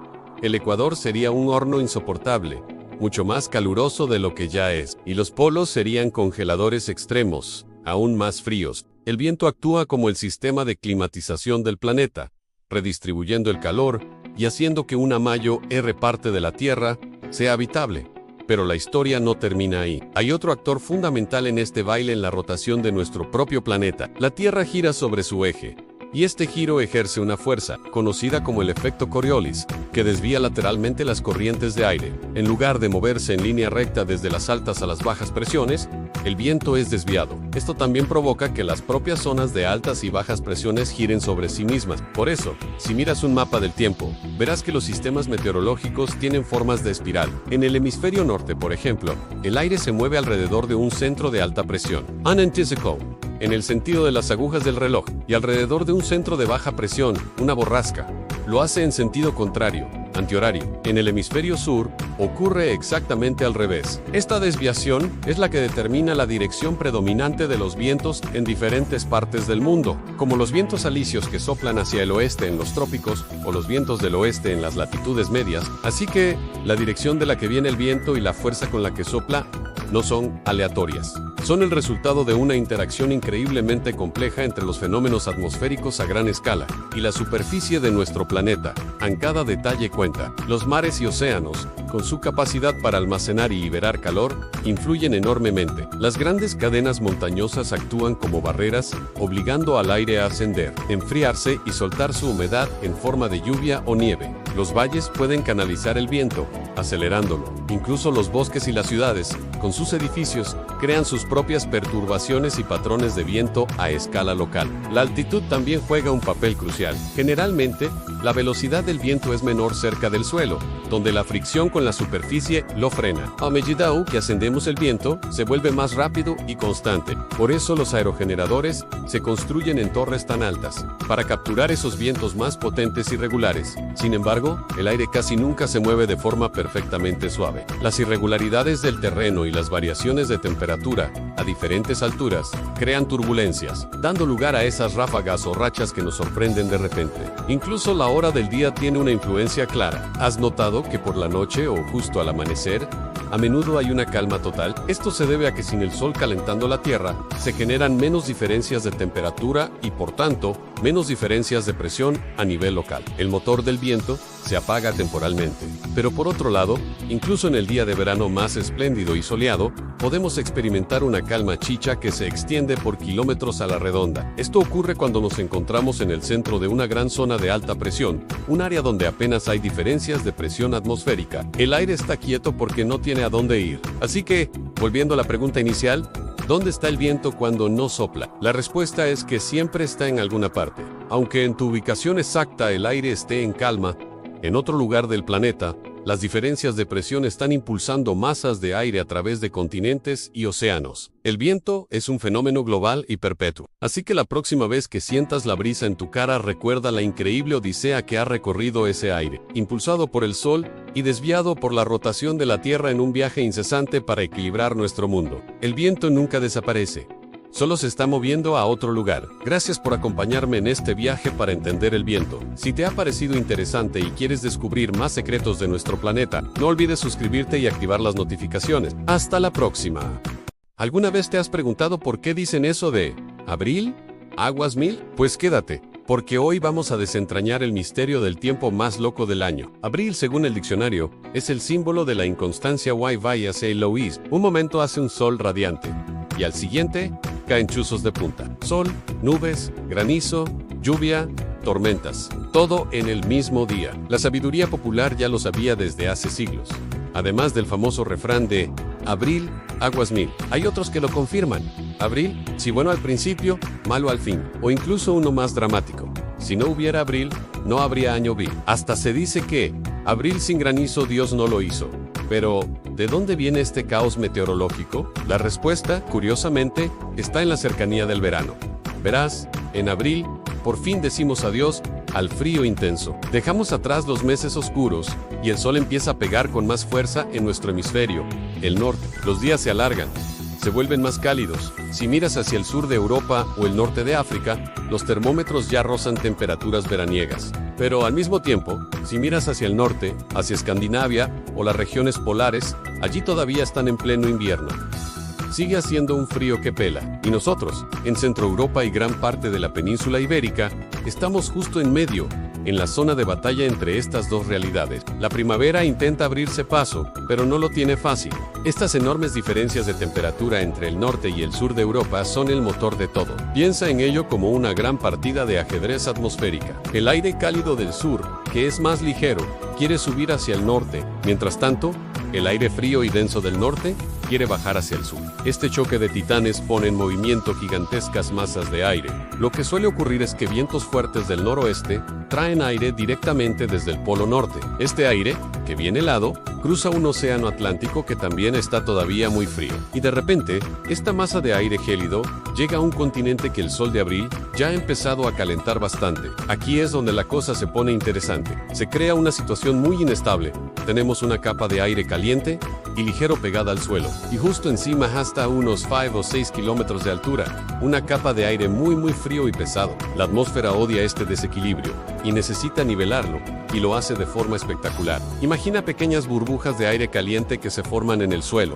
El Ecuador sería un horno insoportable, mucho más caluroso de lo que ya es, y los polos serían congeladores extremos, aún más fríos. El viento actúa como el sistema de climatización del planeta, redistribuyendo el calor y haciendo que una mayor parte de la Tierra sea habitable. Pero la historia no termina ahí. Hay otro actor fundamental en este baile en la rotación de nuestro propio planeta. La Tierra gira sobre su eje, y este giro ejerce una fuerza, conocida como el efecto Coriolis, que desvía lateralmente las corrientes de aire. En lugar de moverse en línea recta desde las altas a las bajas presiones, el viento es desviado. Esto también provoca que las propias zonas de altas y bajas presiones giren sobre sí mismas. Por eso, si miras un mapa del tiempo, verás que los sistemas meteorológicos tienen formas de espiral. En el hemisferio norte, por ejemplo, el aire se mueve alrededor de un centro de alta presión, anticiclón, en el sentido de las agujas del reloj, y alrededor de un centro de baja presión, una borrasca. Lo hace en sentido contrario, antihorario. En el hemisferio sur, ocurre exactamente al revés. Esta desviación es la que determina la dirección predominante de los vientos en diferentes partes del mundo, como los vientos alisios que soplan hacia el oeste en los trópicos o los vientos del oeste en las latitudes medias. Así que, la dirección de la que viene el viento y la fuerza con la que sopla no son aleatorias. Son el resultado de una interacción increíblemente compleja entre los fenómenos atmosféricos a gran escala y la superficie de nuestro planeta. En cada detalle cuenta. Los mares y océanos, con su capacidad para almacenar y liberar calor, influyen enormemente. Las grandes cadenas montañosas actúan como barreras, obligando al aire a ascender, enfriarse y soltar su humedad en forma de lluvia o nieve. Los valles pueden canalizar el viento, acelerándolo. Incluso los bosques y las ciudades, con sus edificios, crean sus propias perturbaciones y patrones de viento a escala local. La altitud también juega un papel crucial. Generalmente, la velocidad del viento es menor cerca del suelo, donde la fricción con la superficie lo frena. A medida que ascendemos el viento, se vuelve más rápido y constante. Por eso los aerogeneradores se construyen en torres tan altas, para capturar esos vientos más potentes y regulares. Sin embargo, el aire casi nunca se mueve de forma perfectamente suave. Las irregularidades del terreno y las variaciones de temperatura, a diferentes alturas, crean turbulencias, dando lugar a esas ráfagas o rachas que nos sorprenden de repente. Incluso la hora del día tiene una influencia clara. ¿Has notado que por la noche o justo al amanecer, a menudo hay una calma total? Esto se debe a que sin el sol calentando la tierra, se generan menos diferencias de temperatura y, por tanto, menos diferencias de presión a nivel local. El motor del viento se apaga temporalmente. Pero por otro lado, incluso en el día de verano más espléndido y soleado, podemos experimentar una calma chicha que se extiende por kilómetros a la redonda. Esto ocurre cuando nos encontramos en el centro de una gran zona de alta presión, un área donde apenas hay diferencias de presión atmosférica. El aire está quieto porque no tiene a dónde ir. Así que, volviendo a la pregunta inicial, ¿dónde está el viento cuando no sopla? La respuesta es que siempre está en alguna parte. Aunque en tu ubicación exacta el aire esté en calma, en otro lugar del planeta, las diferencias de presión están impulsando masas de aire a través de continentes y océanos. El viento es un fenómeno global y perpetuo. Así que la próxima vez que sientas la brisa en tu cara, recuerda la increíble odisea que ha recorrido ese aire, impulsado por el sol y desviado por la rotación de la Tierra en un viaje incesante para equilibrar nuestro mundo. El viento nunca desaparece. Solo se está moviendo a otro lugar. Gracias por acompañarme en este viaje para entender el viento. Si te ha parecido interesante y quieres descubrir más secretos de nuestro planeta, no olvides suscribirte y activar las notificaciones. ¡Hasta la próxima! ¿Alguna vez te has preguntado por qué dicen eso de abril? ¿Aguas mil? Pues quédate, porque hoy vamos a desentrañar el misterio del tiempo más loco del año. Abril, según el diccionario, es el símbolo de la inconstancia. Vaya Saint Louis. Un momento hace un sol radiante, y al siguiente caen chuzos de punta. Sol, nubes, granizo, lluvia, tormentas. Todo en el mismo día. La sabiduría popular ya lo sabía desde hace siglos. Además del famoso refrán de abril, aguas mil. Hay otros que lo confirman. Abril, si bueno al principio, malo al fin. O incluso uno más dramático. Si no hubiera abril, no habría año vil. Hasta se dice que abril sin granizo Dios no lo hizo. Pero, ¿de dónde viene este caos meteorológico? La respuesta, curiosamente, está en la cercanía del verano. Verás, en abril, por fin decimos adiós al frío intenso. Dejamos atrás los meses oscuros y el sol empieza a pegar con más fuerza en nuestro hemisferio, el norte. Los días se alargan, se vuelven más cálidos. Si miras hacia el sur de Europa o el norte de África, los termómetros ya rozan temperaturas veraniegas. Pero al mismo tiempo, si miras hacia el norte, hacia Escandinavia o las regiones polares, allí todavía están en pleno invierno. Sigue haciendo un frío que pela, y nosotros, en Centro Europa y gran parte de la península ibérica, estamos justo en medio, en la zona de batalla entre estas dos realidades. La primavera intenta abrirse paso, pero no lo tiene fácil. Estas enormes diferencias de temperatura entre el norte y el sur de Europa son el motor de todo. Piensa en ello como una gran partida de ajedrez atmosférica. El aire cálido del sur, que es más ligero, quiere subir hacia el norte. Mientras tanto, el aire frío y denso del norte quiere bajar hacia el sur. Este choque de titanes pone en movimiento gigantescas masas de aire. Lo que suele ocurrir es que vientos fuertes del noroeste traen aire directamente desde el polo norte. Este aire, que viene helado, cruza un océano Atlántico que también está todavía muy frío. Y de repente, esta masa de aire gélido llega a un continente que el sol de abril ya ha empezado a calentar bastante. Aquí es donde la cosa se pone interesante. Se crea una situación muy inestable. Tenemos una capa de aire caliente y ligero pegada al suelo, y justo encima, hasta unos 5 o 6 kilómetros de altura, una capa de aire muy frío y pesado. La atmósfera odia este desequilibrio y necesita nivelarlo, y lo hace de forma espectacular. Imagina pequeñas burbujas de aire caliente que se forman en el suelo,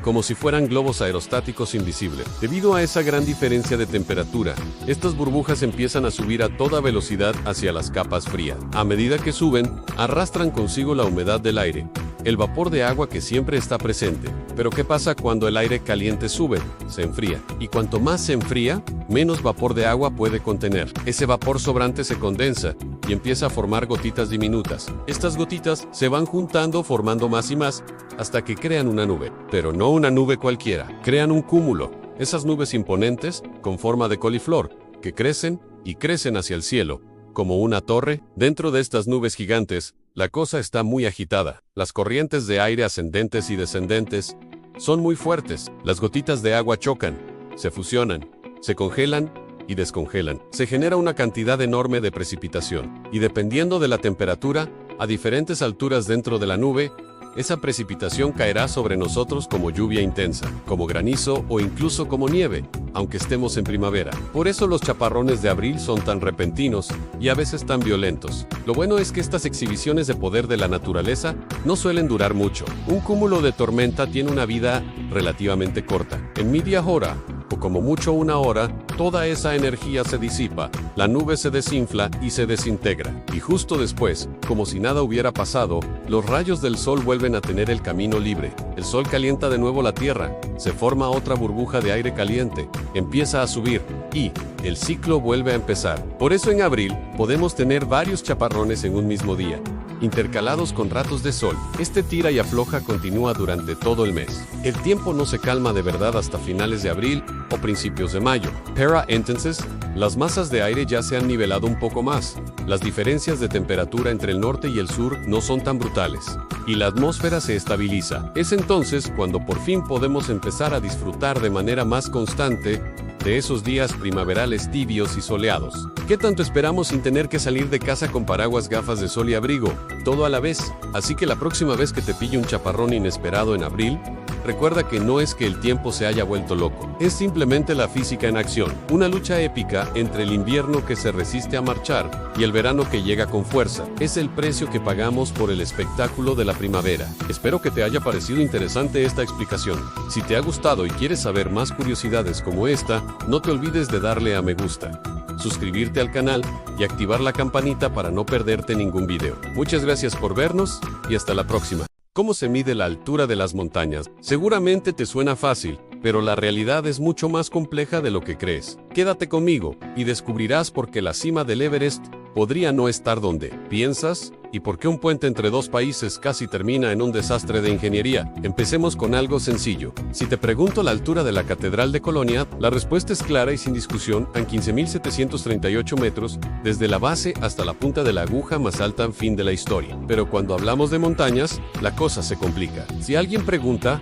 como si fueran globos aerostáticos invisibles. Debido a esa gran diferencia de temperatura, estas burbujas empiezan a subir a toda velocidad hacia las capas frías. A medida que suben, arrastran consigo la humedad del aire, el vapor de agua que siempre está presente. Pero ¿qué pasa cuando el aire caliente sube? Se enfría. Y cuanto más se enfría, menos vapor de agua puede contener. Ese vapor sobrante se condensa y empieza a formar gotitas diminutas. Estas gotitas se van juntando formando más y más hasta que crean una nube. Pero no una nube cualquiera. Crean un cúmulo. Esas nubes imponentes, con forma de coliflor, que crecen y crecen hacia el cielo, como una torre. Dentro de estas nubes gigantes, la cosa está muy agitada. Las corrientes de aire ascendentes y descendentes son muy fuertes. Las gotitas de agua chocan, se fusionan, se congelan y descongelan. Se genera una cantidad enorme de precipitación. Y dependiendo de la temperatura, a diferentes alturas dentro de la nube, esa precipitación caerá sobre nosotros como lluvia intensa, como granizo o incluso como nieve, aunque estemos en primavera. Por eso los chaparrones de abril son tan repentinos y a veces tan violentos. Lo bueno es que estas exhibiciones de poder de la naturaleza no suelen durar mucho. Un cúmulo de tormenta tiene una vida relativamente corta. En media hora, o como mucho una hora, toda esa energía se disipa, la nube se desinfla y se desintegra. Y justo después, como si nada hubiera pasado, los rayos del sol vuelven a tener el camino libre. El sol calienta de nuevo la tierra, se forma otra burbuja de aire caliente, empieza a subir, y el ciclo vuelve a empezar. Por eso en abril podemos tener varios chaparrones en un mismo día, intercalados con ratos de sol. Este tira y afloja continúa durante todo el mes. El tiempo no se calma de verdad hasta finales de abril o principios de mayo. Pero entonces, las masas de aire ya se han nivelado un poco más. Las diferencias de temperatura entre el norte y el sur no son tan brutales, y la atmósfera se estabiliza. Es entonces cuando por fin podemos empezar a disfrutar de manera más constante de esos días primaverales tibios y soleados. ¿Qué tanto esperamos sin tener que salir de casa con paraguas, gafas de sol y abrigo? Todo a la vez. Así que la próxima vez que te pille un chaparrón inesperado en abril, recuerda que no es que el tiempo se haya vuelto loco. Es simplemente la física en acción. Una lucha épica entre el invierno que se resiste a marchar y el verano que llega con fuerza. Es el precio que pagamos por el espectáculo de la primavera. Espero que te haya parecido interesante esta explicación. Si te ha gustado y quieres saber más curiosidades como esta, no te olvides de darle a me gusta, suscribirte al canal y activar la campanita para no perderte ningún video. Muchas gracias por vernos y hasta la próxima. ¿Cómo se mide la altura de las montañas? Seguramente te suena fácil, pero la realidad es mucho más compleja de lo que crees. Quédate conmigo y descubrirás por qué la cima del Everest podría no estar donde piensas y por qué un puente entre dos países casi termina en un desastre de ingeniería. Empecemos con algo sencillo. Si te pregunto la altura de la Catedral de Colonia, la respuesta es clara y sin discusión, en 15.738 metros, desde la base hasta la punta de la aguja más alta en fin de la historia. Pero cuando hablamos de montañas, la cosa se complica. Si alguien pregunta,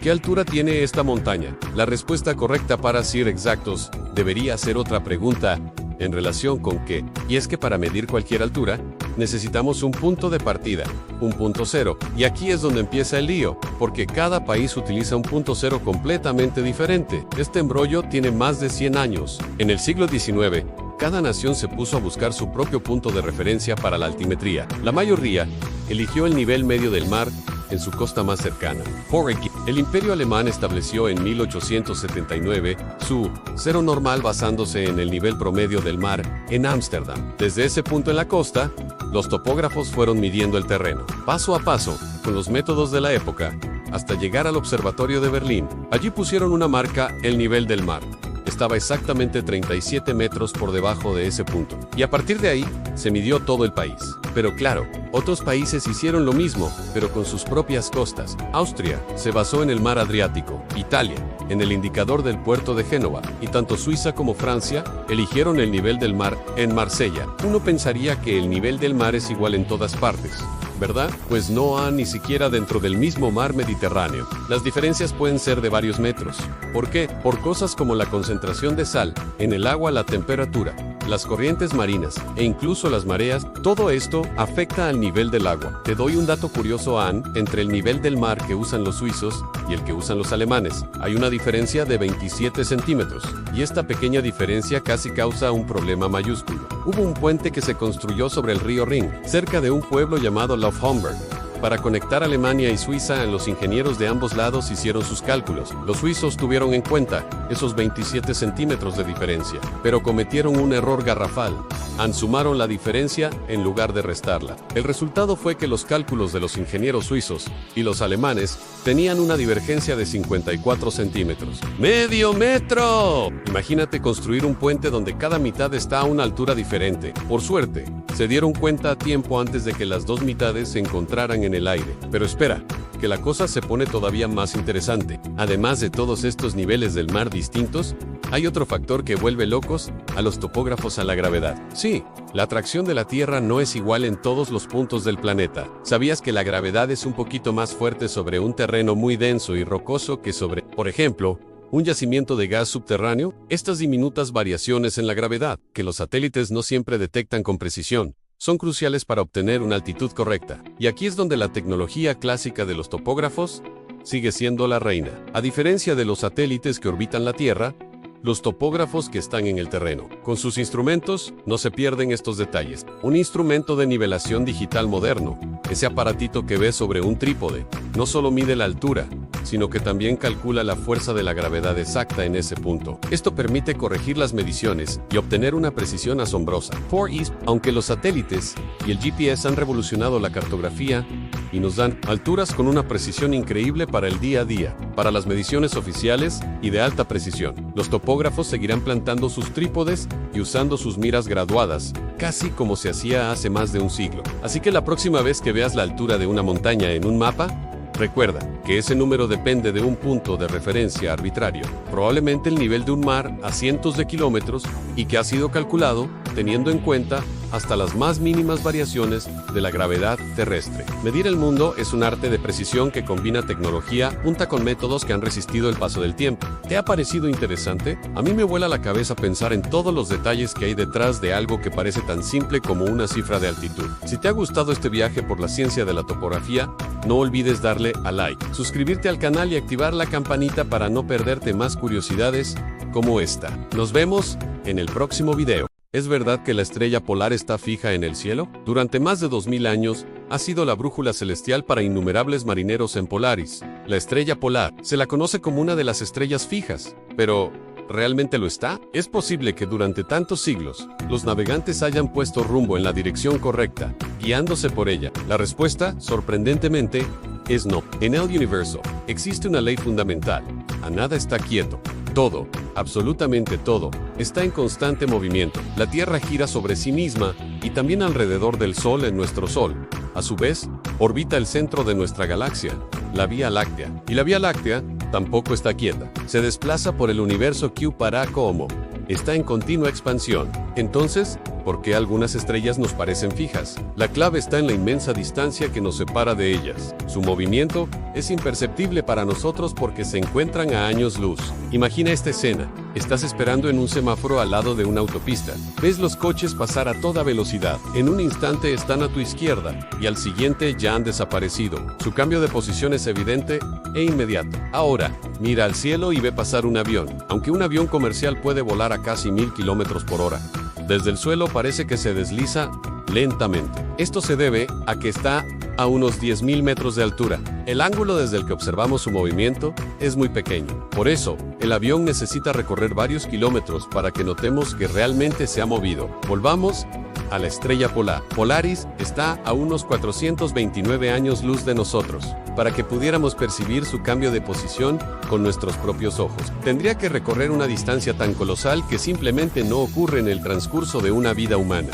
¿qué altura tiene esta montaña? La respuesta correcta, para ser exactos, debería ser otra pregunta en relación con qué. Y es que para medir cualquier altura, necesitamos un punto de partida, un punto cero. Y aquí es donde empieza el lío, porque cada país utiliza un punto cero completamente diferente. Este embrollo tiene más de 100 años. En el siglo XIX, cada nación se puso a buscar su propio punto de referencia para la altimetría. La mayoría eligió el nivel medio del mar en su costa más cercana. Por ejemplo, el Imperio Alemán estableció en 1879 su cero normal basándose en el nivel promedio del mar en Ámsterdam. Desde ese punto en la costa, los topógrafos fueron midiendo el terreno, paso a paso, con los métodos de la época, hasta llegar al Observatorio de Berlín. Allí pusieron una marca, el nivel del mar. Estaba exactamente 37 metros por debajo de ese punto. Y a partir de ahí, se midió todo el país. Pero claro, otros países hicieron lo mismo, pero con sus propias costas. Austria se basó en el mar Adriático, Italia, en el indicador del puerto de Génova, y tanto Suiza como Francia eligieron el nivel del mar en Marsella. Uno pensaría que el nivel del mar es igual en todas partes, ¿verdad? Pues no, ni siquiera dentro del mismo mar Mediterráneo. Las diferencias pueden ser de varios metros. ¿Por qué? Por cosas como la concentración de sal en el agua, la temperatura, las corrientes marinas e incluso las mareas. Todo esto afecta al nivel del agua. Te doy un dato curioso, Anne, entre el nivel del mar que usan los suizos y el que usan los alemanes. Hay una diferencia de 27 centímetros, y esta pequeña diferencia casi causa un problema mayúsculo. Hubo un puente que se construyó sobre el río Rin, cerca de un pueblo llamado Laufhamburg. Para conectar Alemania y Suiza, los ingenieros de ambos lados hicieron sus cálculos. Los suizos tuvieron en cuenta esos 27 centímetros de diferencia, pero cometieron un error garrafal. Sumaron la diferencia en lugar de restarla. El resultado fue que los cálculos de los ingenieros suizos y los alemanes tenían una divergencia de 54 centímetros. ¡Medio metro! Imagínate construir un puente donde cada mitad está a una altura diferente. Por suerte, se dieron cuenta a tiempo antes de que las dos mitades se encontraran en el aire. Pero espera, que la cosa se pone todavía más interesante. Además de todos estos niveles del mar distintos, hay otro factor que vuelve locos a los topógrafos: a la gravedad. Sí, la atracción de la Tierra no es igual en todos los puntos del planeta. ¿Sabías que la gravedad es un poquito más fuerte sobre un terreno muy denso y rocoso que sobre, por ejemplo, un yacimiento de gas subterráneo? Estas diminutas variaciones en la gravedad, que los satélites no siempre detectan con precisión, son cruciales para obtener una altitud correcta. Y aquí es donde la tecnología clásica de los topógrafos sigue siendo la reina. A diferencia de los satélites que orbitan la Tierra, los topógrafos que están en el terreno, con sus instrumentos, no se pierden estos detalles. Un instrumento de nivelación digital moderno, ese aparatito que ves sobre un trípode, no solo mide la altura, sino que también calcula la fuerza de la gravedad exacta en ese punto. Esto permite corregir las mediciones y obtener una precisión asombrosa. Aunque los satélites y el GPS han revolucionado la cartografía y nos dan alturas con una precisión increíble para el día a día, para las mediciones oficiales y de alta precisión, los topógrafos seguirán plantando sus trípodes y usando sus miras graduadas, casi como se hacía hace más de un siglo. Así que la próxima vez que veas la altura de una montaña en un mapa, recuerda que ese número depende de un punto de referencia arbitrario, probablemente el nivel de un mar a cientos de kilómetros, y que ha sido calculado teniendo en cuenta hasta las más mínimas variaciones de la gravedad terrestre. Medir el mundo es un arte de precisión que combina tecnología punta con métodos que han resistido el paso del tiempo. ¿Te ha parecido interesante? A mí me vuela la cabeza pensar en todos los detalles que hay detrás de algo que parece tan simple como una cifra de altitud. Si te ha gustado este viaje por la ciencia de la topografía, no olvides darle a like, suscribirte al canal y activar la campanita para no perderte más curiosidades como esta. Nos vemos en el próximo video. ¿Es verdad que la estrella polar está fija en el cielo? Durante más de 2000 años, ha sido la brújula celestial para innumerables marineros en Polaris. La estrella polar se la conoce como una de las estrellas fijas, pero ¿realmente lo está? ¿Es posible que durante tantos siglos, los navegantes hayan puesto rumbo en la dirección correcta, guiándose por ella? La respuesta, sorprendentemente, es no. En el universo, existe una ley fundamental: a nada está quieto. Todo, absolutamente todo, está en constante movimiento. La Tierra gira sobre sí misma y también alrededor del Sol en nuestro Sol. A su vez, orbita el centro de nuestra galaxia, la Vía Láctea. Y la Vía Láctea tampoco está quieta. Se desplaza por el universo Q para como está en continua expansión. Entonces, ¿por qué algunas estrellas nos parecen fijas? La clave está en la inmensa distancia que nos separa de ellas. Su movimiento es imperceptible para nosotros porque se encuentran a años luz. Imagina esta escena. Estás esperando en un semáforo al lado de una autopista. Ves los coches pasar a toda velocidad. En un instante están a tu izquierda y al siguiente ya han desaparecido. Su cambio de posición es evidente e inmediato. Ahora, mira al cielo y ve pasar un avión. Aunque un avión comercial puede volar a casi 1000 kilómetros por hora, desde el suelo parece que se desliza lentamente. Esto se debe a que está a unos 10.000 metros de altura. El ángulo desde el que observamos su movimiento es muy pequeño. Por eso, el avión necesita recorrer varios kilómetros para que notemos que realmente se ha movido. Volvamos a la estrella polar. Polaris está a unos 429 años luz de nosotros. Para que pudiéramos percibir su cambio de posición con nuestros propios ojos, tendría que recorrer una distancia tan colosal que simplemente no ocurre en el transcurso de una vida humana.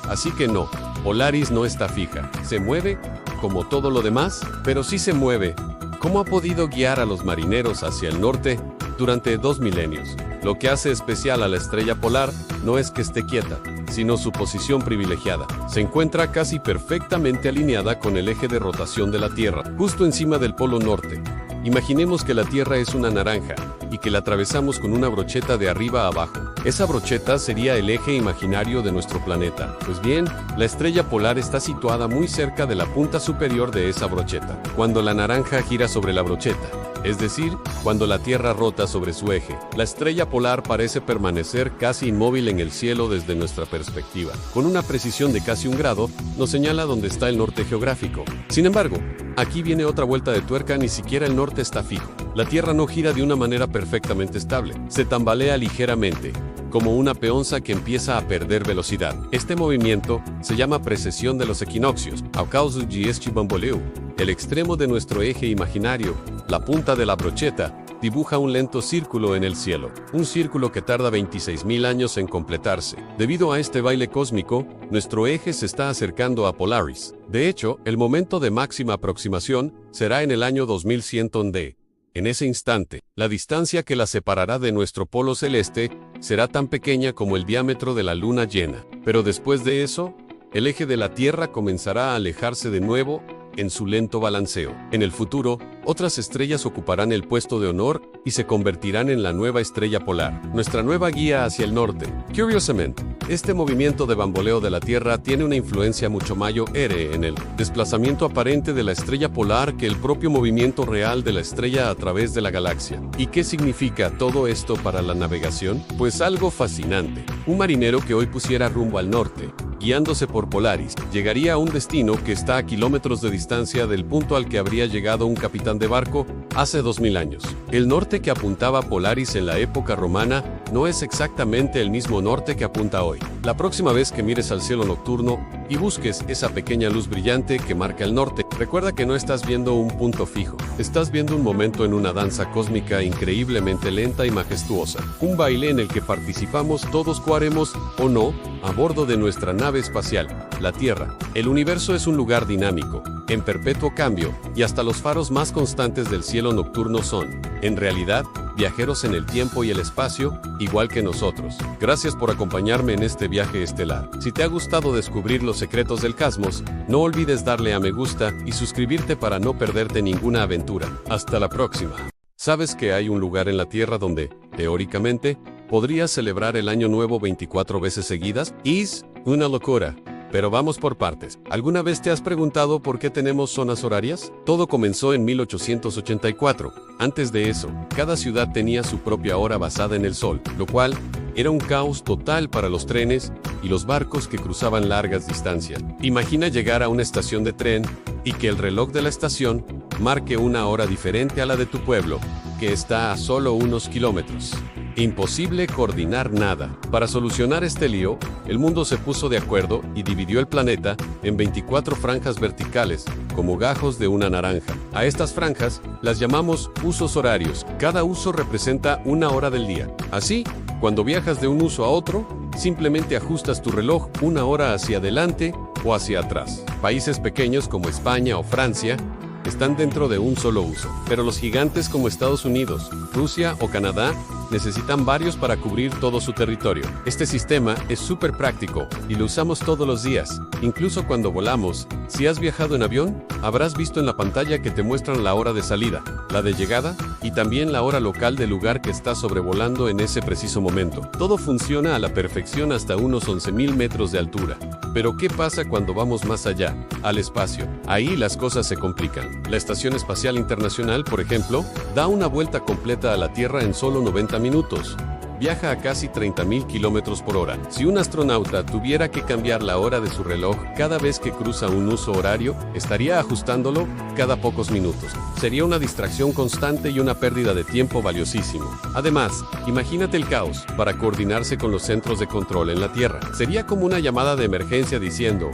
Así que no, Polaris no está fija. Se mueve, como todo lo demás, pero sí se mueve. ¿Cómo ha podido guiar a los marineros hacia el norte durante 2 milenios? Lo que hace especial a la estrella polar no es que esté quieta, sino su posición privilegiada. Se encuentra casi perfectamente alineada con el eje de rotación de la Tierra, justo encima del polo norte. Imaginemos que la Tierra es una naranja y que la atravesamos con una brocheta de arriba a abajo. Esa brocheta sería el eje imaginario de nuestro planeta. Pues bien, la estrella polar está situada muy cerca de la punta superior de esa brocheta. Cuando la naranja gira sobre la brocheta, es decir, cuando la Tierra rota sobre su eje, la estrella polar parece permanecer casi inmóvil en el cielo desde nuestra perspectiva. Con una precisión de casi 1 grado, nos señala dónde está el norte geográfico. Sin embargo, aquí viene otra vuelta de tuerca, ni siquiera el norte está fijo. La Tierra no gira de una manera perfectamente estable, se tambalea ligeramente, como una peonza que empieza a perder velocidad. Este movimiento se llama precesión de los equinoccios, a causa de este bamboleo. El extremo de nuestro eje imaginario, la punta de la brocheta, dibuja un lento círculo en el cielo, un círculo que tarda 26.000 años en completarse. Debido a este baile cósmico, nuestro eje se está acercando a Polaris. De hecho, el momento de máxima aproximación será en el año 2100 D. En ese instante, la distancia que la separará de nuestro polo celeste será tan pequeña como el diámetro de la luna llena. Pero después de eso, el eje de la Tierra comenzará a alejarse de nuevo en su lento balanceo. En el futuro, otras estrellas ocuparán el puesto de honor y se convertirán en la nueva estrella polar, nuestra nueva guía hacia el norte. Curiosamente, este movimiento de bamboleo de la Tierra tiene una influencia mucho mayor en el desplazamiento aparente de la estrella polar que el propio movimiento real de la estrella a través de la galaxia. ¿Y qué significa todo esto para la navegación? Pues algo fascinante. Un marinero que hoy pusiera rumbo al norte, guiándose por Polaris, llegaría a un destino que está a kilómetros de distancia del punto al que habría llegado un capitán de barco hace 2000 años. El norte que apuntaba Polaris en la época romana no es exactamente el mismo norte que apunta hoy. La próxima vez que mires al cielo nocturno y busques esa pequeña luz brillante que marca el norte, recuerda que no estás viendo un punto fijo. Estás viendo un momento en una danza cósmica increíblemente lenta y majestuosa. Un baile en el que participamos todos, cuaremos o no, a bordo de nuestra nave espacial, la Tierra. El universo es un lugar dinámico, en perpetuo cambio, y hasta los faros más constantes del cielo nocturno son, en realidad, viajeros en el tiempo y el espacio, igual que nosotros. Gracias por acompañarme en este viaje estelar. Si te ha gustado descubrir los secretos del cosmos, no olvides darle a me gusta y suscribirte para no perderte ninguna aventura. Hasta la próxima. ¿Sabes que hay un lugar en la Tierra donde, teóricamente, podrías celebrar el Año Nuevo 24 veces seguidas? Es una locura. Pero vamos por partes. ¿Alguna vez te has preguntado por qué tenemos zonas horarias? Todo comenzó en 1884. Antes de eso, cada ciudad tenía su propia hora basada en el sol, lo cual era un caos total para los trenes y los barcos que cruzaban largas distancias. Imagina llegar a una estación de tren y que el reloj de la estación marque una hora diferente a la de tu pueblo, que está a solo unos kilómetros. Imposible coordinar nada. Para solucionar este lío, el mundo se puso de acuerdo y dividió el planeta en 24 franjas verticales, como gajos de una naranja. A estas franjas las llamamos usos horarios. Cada uso representa una hora del día. Así, cuando viajas de un uso a otro, simplemente ajustas tu reloj una hora hacia adelante o hacia atrás. Países pequeños como España o Francia están dentro de un solo uso, pero los gigantes como Estados Unidos, Rusia o Canadá necesitan varios para cubrir todo su territorio. Este sistema es súper práctico y lo usamos todos los días, incluso cuando volamos. Si has viajado en avión, habrás visto en la pantalla que te muestran la hora de salida, la de llegada y también la hora local del lugar que estás sobrevolando en ese preciso momento. Todo funciona a la perfección hasta unos 11.000 metros de altura. Pero ¿qué pasa cuando vamos más allá, al espacio? Ahí las cosas se complican. La Estación Espacial Internacional, por ejemplo, da una vuelta completa a la Tierra en solo 90 minutos. viaja a casi 30.000 kilómetros por hora. Si un astronauta tuviera que cambiar la hora de su reloj cada vez que cruza un uso horario, estaría ajustándolo cada pocos minutos. Sería una distracción constante y una pérdida de tiempo valiosísimo. Además, imagínate el caos para coordinarse con los centros de control en la Tierra. Sería como una llamada de emergencia diciendo: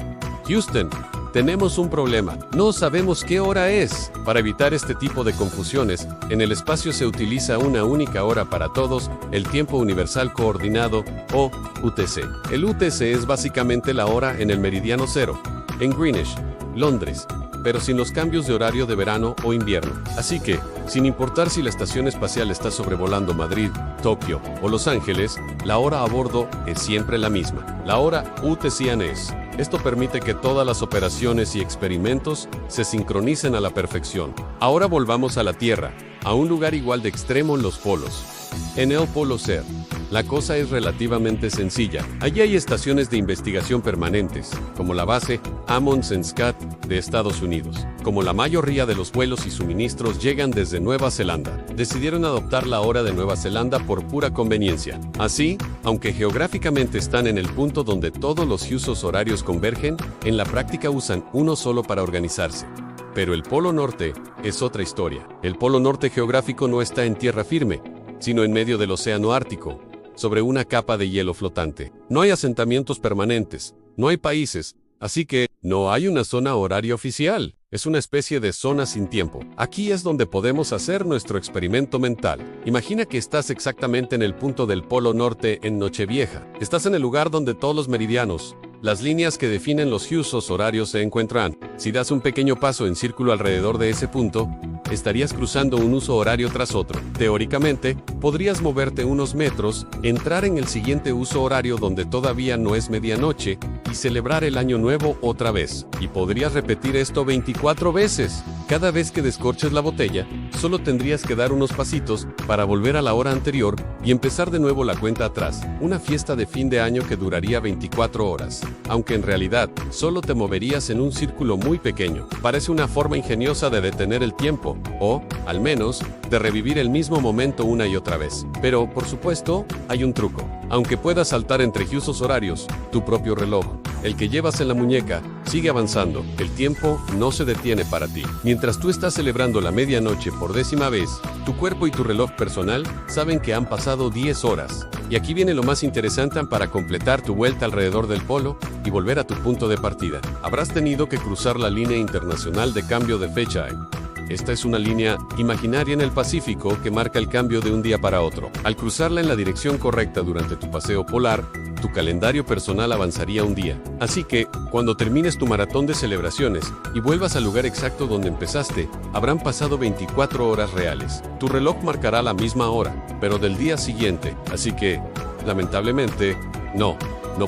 Houston, tenemos un problema, no sabemos qué hora es. Para evitar este tipo de confusiones, en el espacio se utiliza una única hora para todos, el tiempo universal coordinado, o UTC. El UTC es básicamente la hora en el meridiano cero, en Greenwich, Londres, pero sin los cambios de horario de verano o invierno. Así que, sin importar si la estación espacial está sobrevolando Madrid, Tokio o Los Ángeles, la hora a bordo es siempre la misma, la hora UTC-ANES. Esto permite que todas las operaciones y experimentos se sincronicen a la perfección. Ahora volvamos a la Tierra, a un lugar igual de extremo en los polos. En el Polo Sur, la cosa es relativamente sencilla. Allí hay estaciones de investigación permanentes, como la base Amundsen-Scott de Estados Unidos. Como la mayoría de los vuelos y suministros llegan desde Nueva Zelanda, decidieron adoptar la hora de Nueva Zelanda por pura conveniencia. Así, aunque geográficamente están en el punto donde todos los usos horarios convergen, en la práctica usan uno solo para organizarse. Pero el Polo Norte es otra historia. El Polo Norte geográfico no está en tierra firme, sino en medio del Océano Ártico, sobre una capa de hielo flotante. No hay asentamientos permanentes, no hay países, así que no hay una zona horaria oficial. Es una especie de zona sin tiempo. Aquí es donde podemos hacer nuestro experimento mental. Imagina que estás exactamente en el punto del Polo Norte en Nochevieja. Estás en el lugar donde todos los meridianos, las líneas que definen los usos horarios se encuentran. Si das un pequeño paso en círculo alrededor de ese punto, estarías cruzando un uso horario tras otro. Teóricamente, podrías moverte unos metros, entrar en el siguiente uso horario donde todavía no es medianoche, y celebrar el año nuevo otra vez. Y podrías repetir esto 24 veces. Cada vez que descorches la botella, solo tendrías que dar unos pasitos para volver a la hora anterior y empezar de nuevo la cuenta atrás. Una fiesta de fin de año que duraría 24 horas. Aunque en realidad, solo te moverías en un círculo muy pequeño. Parece una forma ingeniosa de detener el tiempo, o, al menos, de revivir el mismo momento una y otra vez. Pero, por supuesto, hay un truco. Aunque puedas saltar entre usos horarios, tu propio reloj, el que llevas en la muñeca, sigue avanzando. El tiempo no se detiene para ti. Mientras tú estás celebrando la medianoche por 10ª vez, tu cuerpo y tu reloj personal saben que han pasado 10 horas. Y aquí viene lo más interesante para completar tu vuelta alrededor del polo y volver a tu punto de partida. Habrás tenido que cruzar la línea internacional de cambio de fecha. Esta es una línea imaginaria en el Pacífico que marca el cambio de un día para otro. Al cruzarla en la dirección correcta durante tu paseo polar, tu calendario personal avanzaría un día. Así que, cuando termines tu maratón de celebraciones y vuelvas al lugar exacto donde empezaste, habrán pasado 24 horas reales. Tu reloj marcará la misma hora, pero del día siguiente. Así que, lamentablemente, no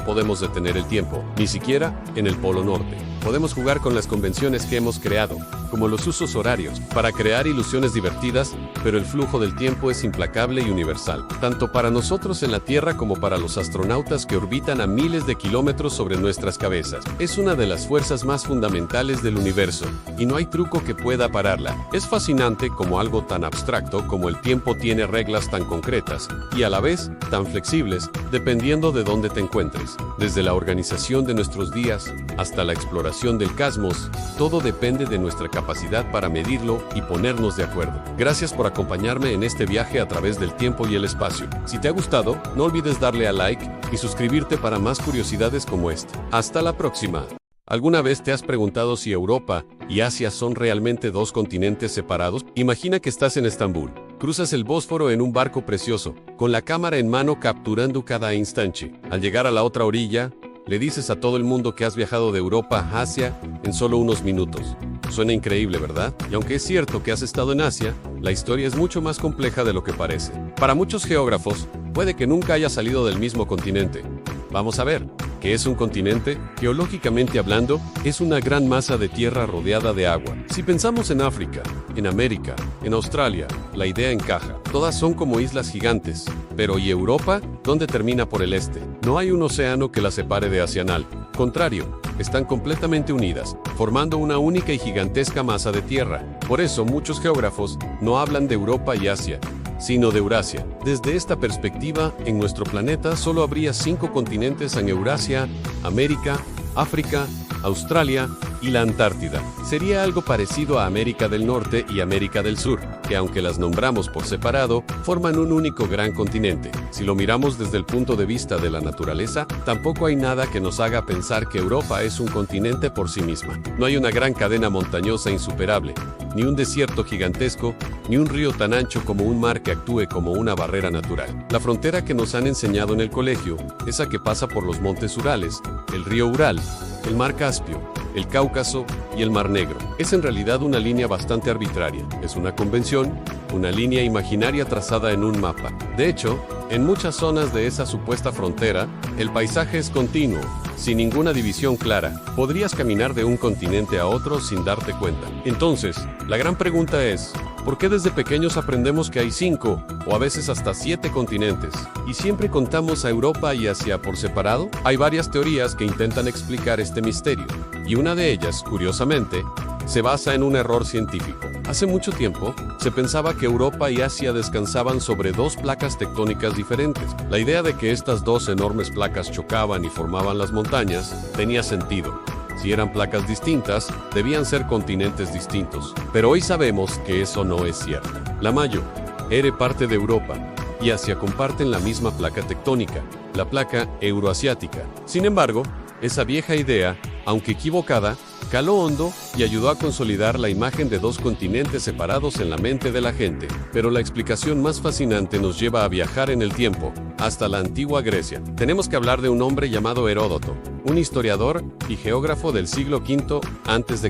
podemos detener el tiempo, ni siquiera en el Polo Norte. Podemos jugar con las convenciones que hemos creado, como los usos horarios, para crear ilusiones divertidas, pero el flujo del tiempo es implacable y universal, tanto para nosotros en la Tierra como para los astronautas que orbitan a miles de kilómetros sobre nuestras cabezas. Es una de las fuerzas más fundamentales del universo, y no hay truco que pueda pararla. Es fascinante como algo tan abstracto como el tiempo tiene reglas tan concretas, y a la vez, tan flexibles, dependiendo de dónde te encuentres. Desde la organización de nuestros días, hasta la exploración del cosmos, todo depende de nuestra capacidad para medirlo y ponernos de acuerdo. Gracias por acompañarme en este viaje a través del tiempo y el espacio. Si te ha gustado, no olvides darle a like y suscribirte para más curiosidades como esta. Hasta la próxima. ¿Alguna vez te has preguntado si Europa y Asia son realmente dos continentes separados? Imagina que estás en Estambul. Cruzas el Bósforo en un barco precioso, con la cámara en mano capturando cada instante. Al llegar a la otra orilla, le dices a todo el mundo que has viajado de Europa a Asia en solo unos minutos. Suena increíble, ¿verdad? Y aunque es cierto que has estado en Asia, la historia es mucho más compleja de lo que parece. Para muchos geógrafos, puede que nunca haya salido del mismo continente. Vamos a ver, ¿qué es un continente? Geológicamente hablando, es una gran masa de tierra rodeada de agua. Si pensamos en África, en América, en Australia, la idea encaja. Todas son como islas gigantes. Pero ¿y Europa? ¿Dónde termina por el este? No hay un océano que la separe de Asianal. Contrario, están completamente unidas, formando una única y gigantesca masa de tierra. Por eso muchos geógrafos no hablan de Europa y Asia, sino de Eurasia. Desde esta perspectiva, en nuestro planeta solo habría 5 continentes en Eurasia, América, África, Australia y la Antártida. Sería algo parecido a América del Norte y América del Sur, que aunque las nombramos por separado, forman un único gran continente. Si lo miramos desde el punto de vista de la naturaleza, tampoco hay nada que nos haga pensar que Europa es un continente por sí misma. No hay una gran cadena montañosa insuperable, ni un desierto gigantesco, ni un río tan ancho como un mar que actúe como una barrera natural. La frontera que nos han enseñado en el colegio, esa que pasa por los montes Urales, el río Ural, el mar Caspio, el Cáucaso y el Mar Negro. Es en realidad una línea bastante arbitraria. Es una convención, una línea imaginaria trazada en un mapa. De hecho, en muchas zonas de esa supuesta frontera, el paisaje es continuo, sin ninguna división clara. Podrías caminar de un continente a otro sin darte cuenta. Entonces, la gran pregunta es, ¿por qué desde pequeños aprendemos que hay 5 o a veces hasta 7 continentes? ¿Y siempre contamos a Europa y Asia por separado? Hay varias teorías que intentan explicar este misterio, y una de ellas, curiosamente, se basa en un error científico. Hace mucho tiempo, se pensaba que Europa y Asia descansaban sobre 2 placas tectónicas diferentes. La idea de que estas 2 enormes placas chocaban y formaban las montañas tenía sentido. Si eran placas distintas, debían ser continentes distintos. Pero hoy sabemos que eso no es cierto. La Mayo era parte de Europa y Asia comparten la misma placa tectónica, la placa euroasiática. Sin embargo, esa vieja idea, aunque equivocada, caló hondo y ayudó a consolidar la imagen de 2 continentes separados en la mente de la gente. Pero la explicación más fascinante nos lleva a viajar en el tiempo, hasta la antigua Grecia. Tenemos que hablar de un hombre llamado Heródoto, un historiador y geógrafo del siglo V a.C.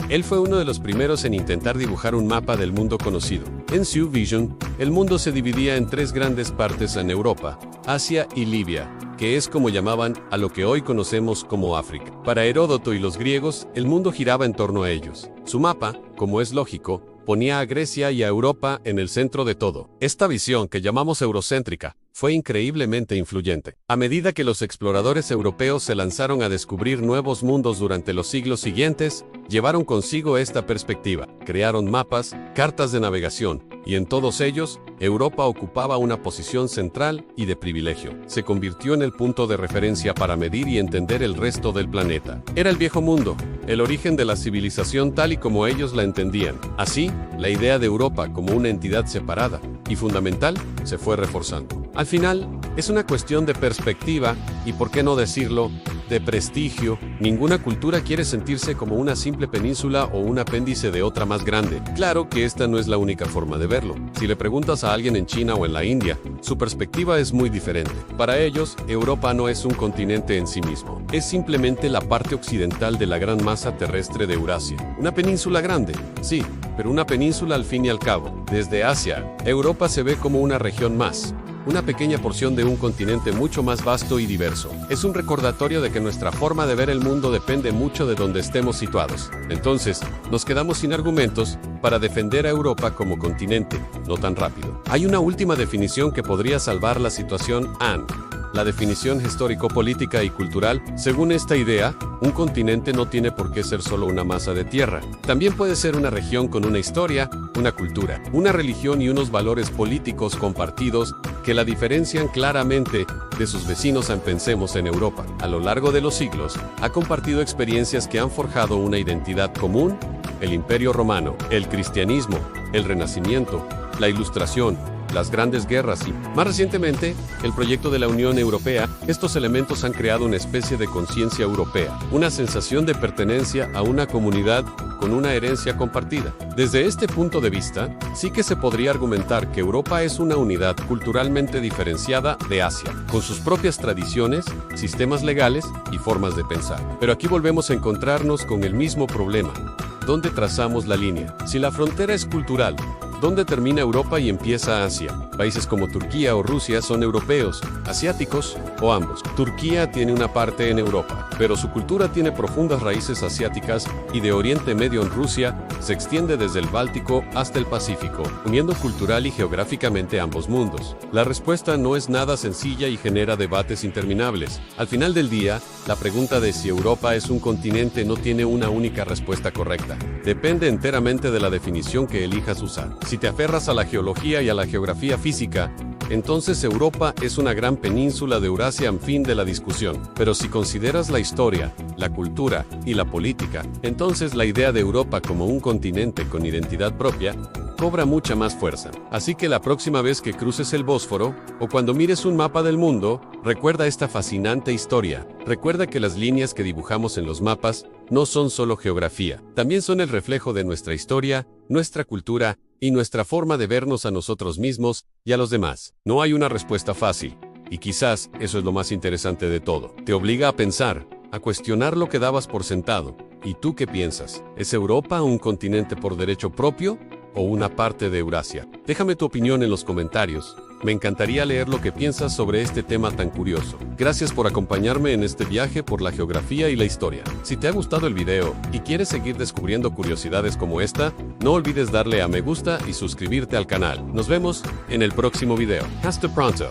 Él fue uno de los primeros en intentar dibujar un mapa del mundo conocido. En su visión, el mundo se dividía en 3 grandes partes en Europa, Asia y Libia, que es como llamaban a lo que hoy conocemos como África. Para Heródoto y los griegos, el mundo giraba en torno a ellos. Su mapa, como es lógico, ponía a Grecia y a Europa en el centro de todo. Esta visión, que llamamos eurocéntrica, fue increíblemente influyente. A medida que los exploradores europeos se lanzaron a descubrir nuevos mundos durante los siglos siguientes, llevaron consigo esta perspectiva. Crearon mapas, cartas de navegación, y en todos ellos, Europa ocupaba una posición central y de privilegio. Se convirtió en el punto de referencia para medir y entender el resto del planeta. Era el viejo mundo, el origen de la civilización tal y como ellos la entendían. Así, la idea de Europa como una entidad separada y fundamental se fue reforzando. Al final, es una cuestión de perspectiva y, por qué no decirlo, de prestigio. Ninguna cultura quiere sentirse como una simple península o un apéndice de otra más grande. Claro que esta no es la única forma de verlo. Si le preguntas a alguien en China o en la India, su perspectiva es muy diferente. Para ellos, Europa no es un continente en sí mismo. Es simplemente la parte occidental de la gran masa terrestre de Eurasia. Una península grande, sí, pero una península al fin y al cabo. Desde Asia, Europa se ve como una región más, una pequeña porción de un continente mucho más vasto y diverso. Es un recordatorio de que nuestra forma de ver el mundo depende mucho de donde estemos situados. Entonces, nos quedamos sin argumentos para defender a Europa como continente, no tan rápido. Hay una última definición que podría salvar la situación, la definición histórico-política y cultural. Según esta idea, un continente no tiene por qué ser solo una masa de tierra. También puede ser una región con una historia, una cultura, una religión y unos valores políticos compartidos que la diferencian claramente de sus vecinos. Pensemos en Europa. A lo largo de los siglos, ha compartido experiencias que han forjado una identidad común: el Imperio Romano, el cristianismo, el Renacimiento, la Ilustración, las grandes guerras y, más recientemente, el proyecto de la Unión Europea. Estos elementos han creado una especie de conciencia europea, una sensación de pertenencia a una comunidad con una herencia compartida. Desde este punto de vista, sí que se podría argumentar que Europa es una unidad culturalmente diferenciada de Asia, con sus propias tradiciones, sistemas legales y formas de pensar. Pero aquí volvemos a encontrarnos con el mismo problema. ¿Dónde trazamos la línea? Si la frontera es cultural, ¿dónde termina Europa y empieza Asia? Países como Turquía o Rusia son europeos, asiáticos o ambos. Turquía tiene una parte en Europa, pero su cultura tiene profundas raíces asiáticas y de Oriente Medio en Rusia se extiende desde el Báltico hasta el Pacífico, uniendo cultural y geográficamente ambos mundos. La respuesta no es nada sencilla y genera debates interminables. Al final del día, la pregunta de si Europa es un continente no tiene una única respuesta correcta. Depende enteramente de la definición que elijas usar. Si te aferras a la geología y a la geografía física, entonces Europa es una gran península de Eurasia, en fin de la discusión. Pero si consideras la historia, la cultura y la política, entonces la idea de Europa como un continente con identidad propia cobra mucha más fuerza. Así que la próxima vez que cruces el Bósforo, o cuando mires un mapa del mundo, recuerda esta fascinante historia. Recuerda que las líneas que dibujamos en los mapas no son solo geografía, también son el reflejo de nuestra historia, nuestra cultura y nuestra forma de vernos a nosotros mismos y a los demás. No hay una respuesta fácil, y quizás eso es lo más interesante de todo. Te obliga a pensar, a cuestionar lo que dabas por sentado. ¿Y tú qué piensas? ¿Es Europa un continente por derecho propio o una parte de Eurasia? Déjame tu opinión en los comentarios. Me encantaría leer lo que piensas sobre este tema tan curioso. Gracias por acompañarme en este viaje por la geografía y la historia. Si te ha gustado el video y quieres seguir descubriendo curiosidades como esta, no olvides darle a me gusta y suscribirte al canal. Nos vemos en el próximo video. Hasta pronto.